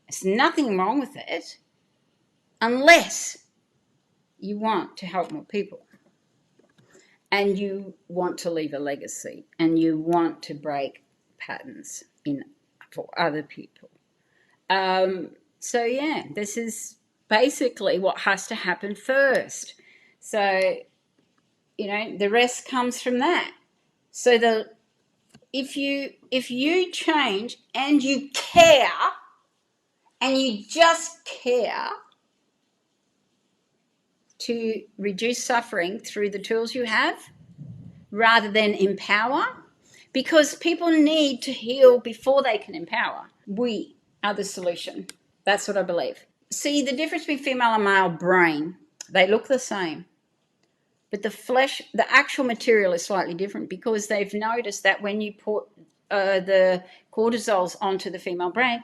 There's nothing wrong with it unless you want to help more people and you want to leave a legacy and you want to break patterns for other people. So yeah, this is basically what has to happen first. So, you know, the rest comes from that. So if you change and you care and you just care to reduce suffering through the tools you have rather than empower, because people need to heal before they can empower. We are the solution. That's what I believe. See, the difference between female and male brain, they look the same, but the flesh, the actual material is slightly different, because they've noticed that when you put the cortisols onto the female brain,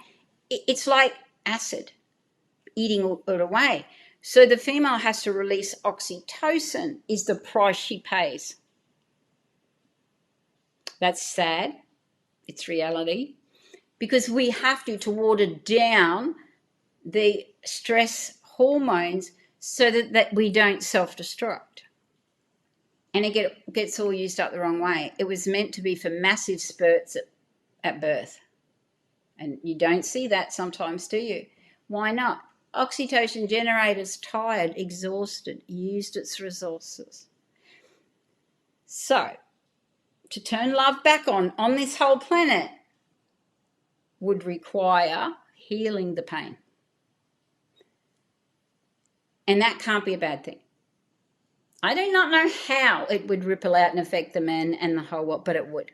it's like acid eating it away. So the female has to release oxytocin, is the price she pays. That's sad. It's reality. Because we have to water down the stress hormones so that we don't self-destruct. And it gets all used up the wrong way. It was meant to be for massive spurts at birth. And you don't see that sometimes, do you? Why not? Oxytocin generator's tired, exhausted, used its resources. So, to turn love back on this whole planet would require healing the pain. And that can't be a bad thing. I do not know how it would ripple out and affect the men and the whole world, but it would.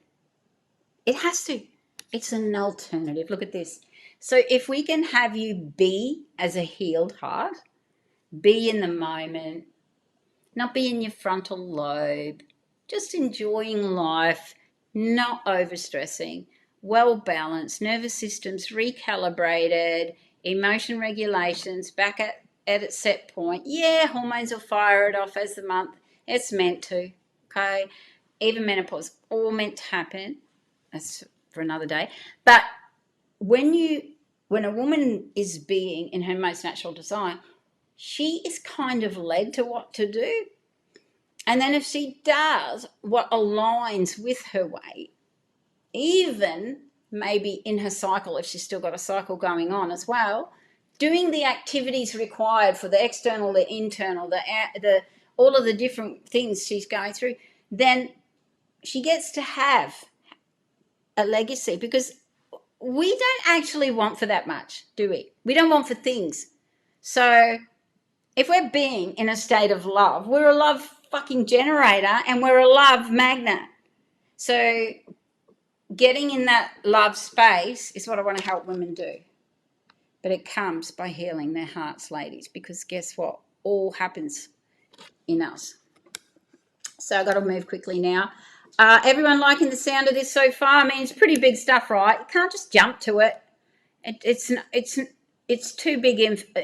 It has to. It's an alternative. Look at this. So if we can have you be as a healed heart, be in the moment, not be in your frontal lobe, just enjoying life, not overstressing, well balanced, nervous systems recalibrated, emotion regulations back at its set point. Yeah, hormones will fire it off as the month. It's meant to, okay? Even menopause, all meant to happen. That's for another day. But when a woman is being in her most natural design, she is kind of led to what to do. And then if she does what aligns with her way, even maybe in her cycle, if she's still got a cycle going on as well, doing the activities required for the external, the internal, the all of the different things she's going through, then she gets to have a legacy, because we don't actually want for that much, do we? We don't want for things. So if we're being in a state of love, we're a love fucking generator and we're a love magnet. So getting in that love space is what I want to help women do. But it comes by healing their hearts, ladies, because guess what? All happens in us. So I've got to move quickly now. Everyone liking the sound of this so far? I mean, it's pretty big stuff, right? You can't just jump to it. It's too big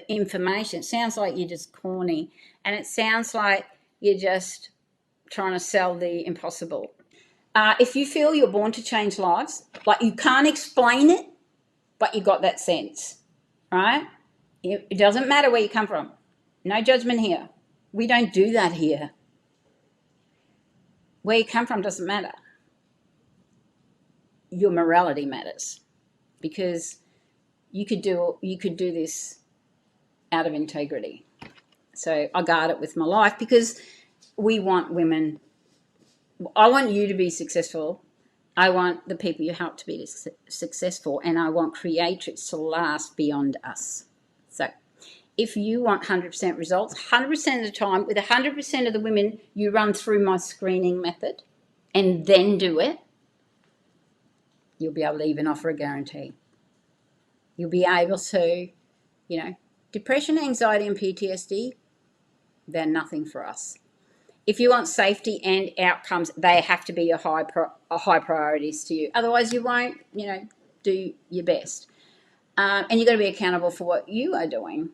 information. It sounds like you're just corny, and it sounds like you're just trying to sell the impossible. If you feel you're born to change lives, like you can't explain it, but you got that sense, right? It doesn't matter where you come from. No judgment here. We don't do that here. Where you come from doesn't matter. Your morality matters, because you could do this out of integrity. So I guard it with my life, because we want women. I want you to be successful. I want the people you help to be successful, and I want Creatrix to last beyond us. So if you want 100% results, 100% of the time, with 100% of the women you run through my screening method and then do it, you'll be able to even offer a guarantee. You'll be able to, depression, anxiety, and PTSD, they're nothing for us. If you want safety and outcomes, they have to be a high priorities to you. Otherwise, you won't, do your best. And you've got to be accountable for what you are doing.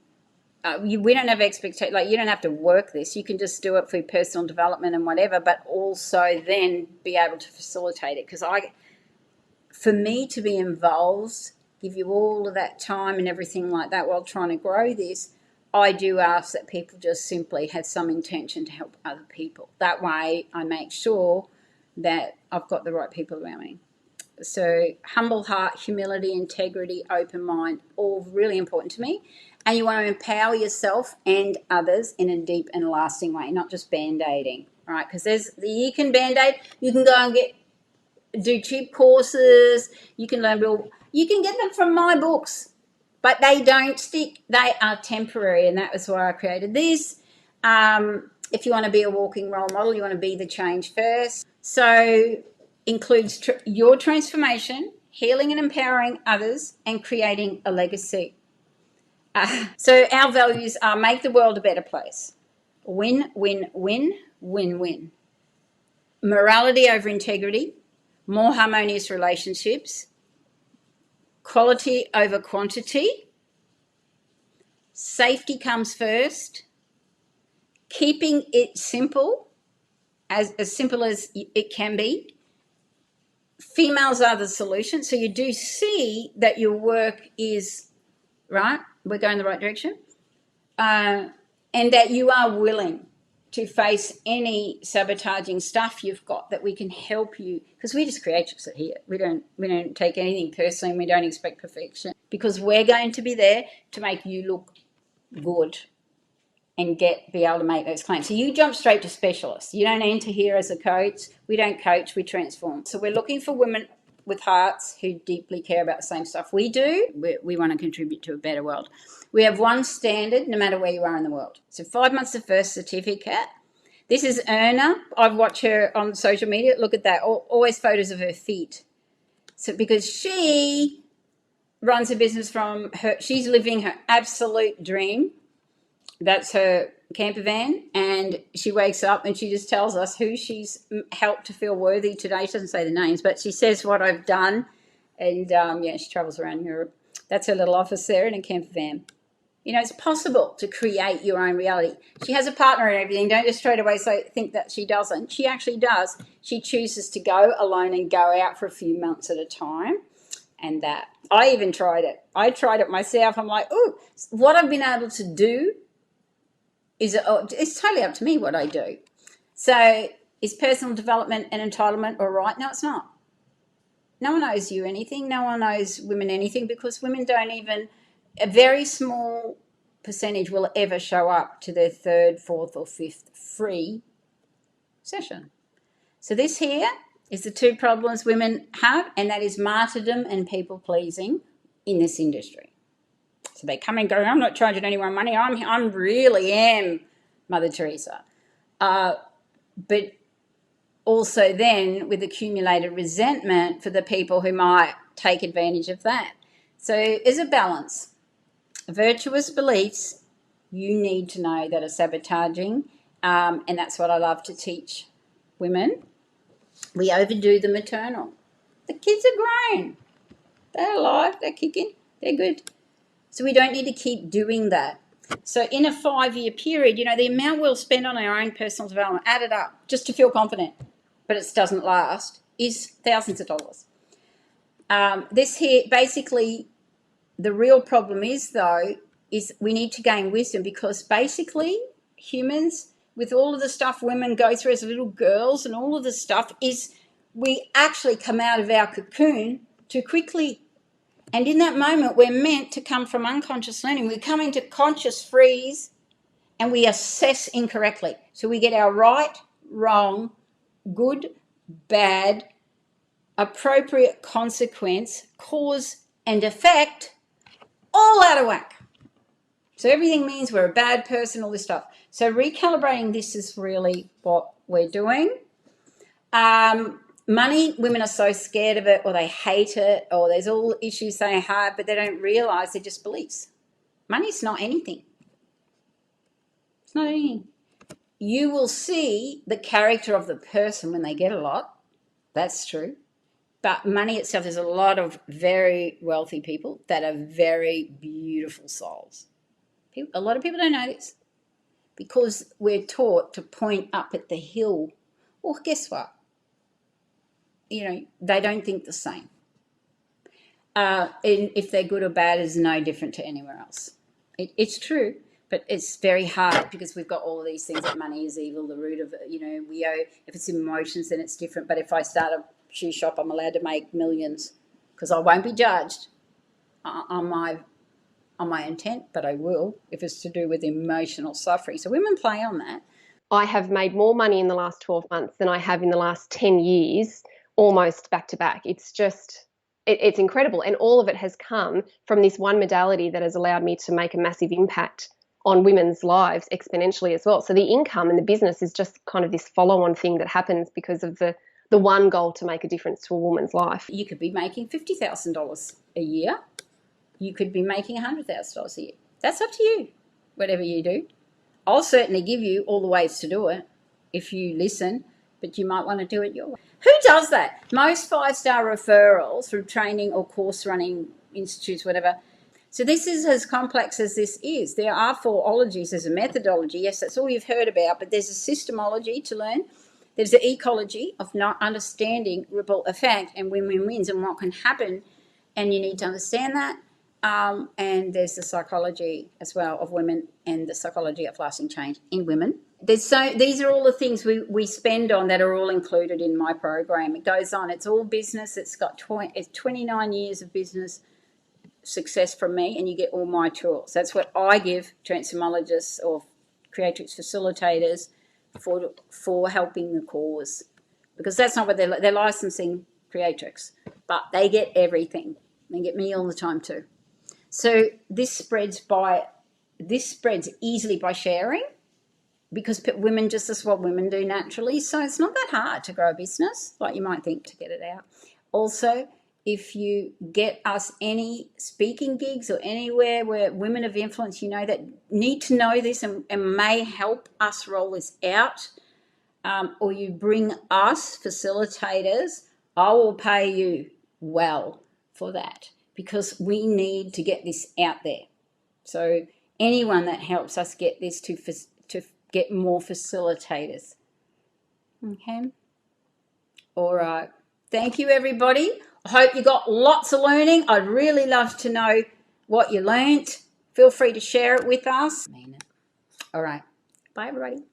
We don't have expectations. Like, you don't have to work this. You can just do it for your personal development and whatever, but also then be able to facilitate it. Because for me to be involved give you all of that time and everything like that while trying to grow this, I do ask that people just simply have some intention to help other people. That way I make sure that I've got the right people around me. So humble heart, humility, integrity, open mind, all really important to me. And you want to empower yourself and others in a deep and lasting way, not just band-aiding, right? Because you can band-aid, you can go and do cheap courses, you can learn you can get them from my books, but they don't stick. They are temporary, and that was why I created this. If you want to be a walking role model, you want to be the change first. So includes your transformation, healing and empowering others, and creating a legacy. So our values are make the world a better place. Win, win, win, win, win. Morality over integrity, more harmonious relationships, quality over quantity, safety comes first, keeping it simple, as simple as it can be. Females are the solution. So you do see that your work is, right, we're going the right direction, and that you are willing to face any sabotaging stuff you've got, that we can help you, because we just Creatrix it here. We don't take anything personally, and we don't expect perfection, because we're going to be there to make you look good and be able to make those claims. So you jump straight to specialists. You don't enter here as a coach. We don't coach, we transform. So we're looking for women with hearts who deeply care about the same stuff we do. We want to contribute to a better world. We have one standard no matter where you are in the world. So 5 months to first certificate. This is Erna. I've watched her on social media. Look at that. Always photos of her feet. So because she runs a business from her, she's living her absolute dream. That's her camper van, and she wakes up and she just tells us who she's helped to feel worthy today. She doesn't say the names, but she says what I've done, and she travels around Europe. That's her little office there in a camper van. You know, it's possible to create your own reality. She has a partner and everything. Don't just straight away think that she doesn't. She actually does. She chooses to go alone and go out for a few months at a time. And that I even tried it. I tried it myself. I'm like, ooh, what I've been able to do it's totally up to me what I do. So is personal development and entitlement all right? No, it's not. No one owes you anything. No one owes women anything, because women don't even, a very small percentage will ever show up to their third, fourth or fifth free session. So this here is the two problems women have, and that is martyrdom and people pleasing in this industry. So they come and go, I'm not charging anyone money. I really am Mother Teresa. But also then with accumulated resentment for the people who might take advantage of that. So there's a balance. Virtuous beliefs you need to know that are sabotaging, and that's what I love to teach women. We overdo the maternal. The kids are grown. They're alive. They're kicking. They're good. So we don't need to keep doing that. So in a 5-year period, you know, the amount we'll spend on our own personal development, added up, just to feel confident, but it doesn't last, is thousands of dollars. This here, basically, the real problem is, though, is we need to gain wisdom, because basically humans, with all of the stuff women go through as little girls and all of the stuff, is we actually come out of our cocoon too quickly. And in that moment, we're meant to come from unconscious learning. We come into conscious freeze and we assess incorrectly. So we get our right, wrong, good, bad, appropriate consequence, cause and effect all out of whack. So everything means we're a bad person, all this stuff. So recalibrating this is really what we're doing. Money, women are so scared of it, or they hate it, or there's all issues they have, but they don't realise they're just beliefs. Money's not anything. It's not anything. You will see the character of the person when they get a lot. That's true. But money itself, there's a lot of very wealthy people that are very beautiful souls. A lot of people don't know this because we're taught to point up at the hill. Well, guess what? You know, they don't think the same. if they're good or bad is no different to anywhere else. It's true, but it's very hard because we've got all of these things that money is evil, the root of, you know, we owe, if it's emotions, then it's different. But if I start a shoe shop, I'm allowed to make millions because I won't be judged on my intent, but I will if it's to do with emotional suffering. So women play on that. I have made more money in the last 12 months than I have in the last 10 years, almost back to back. It's just, it's incredible. And all of it has come from this one modality that has allowed me to make a massive impact on women's lives exponentially as well. So the income and the business is just kind of this follow-on thing that happens because of the one goal to make a difference to a woman's life. You could be making $50,000 a year. You could be making $100,000 a year. That's up to you, whatever you do. I'll certainly give you all the ways to do it if you listen, but you might want to do it your way. Who does that? Most 5-star referrals through training or course running institutes, whatever. So this is as complex as this is. There are 4 ologies. There's a methodology. Yes, that's all you've heard about, but there's a systemology to learn. There's the ecology of not understanding ripple effect and win-win wins and what can happen, and you need to understand that. And there's the psychology as well of women and the psychology of lasting change in women. These are all the things we spend on that are all included in my program. It goes on. It's all business. It's got 29 years of business success from me, and you get all my tools. That's what I give transformologists or Creatrix facilitators for helping the cause, because that's not what they're licensing Creatrix, but they get everything. They get me all the time too. So this spreads easily by sharing, because women, just as what women do naturally. So it's not that hard to grow a business like you might think to get it out. Also, if you get us any speaking gigs or anywhere where women of influence, you know, that need to know this and may help us roll this out, or you bring us facilitators, I will pay you well for that, because we need to get this out there. So anyone that helps us get this to get more facilitators. Okay. All right. Thank you, everybody. I hope you got lots of learning. I'd really love to know what you learnt. Feel free to share it with us. All right. Bye, everybody.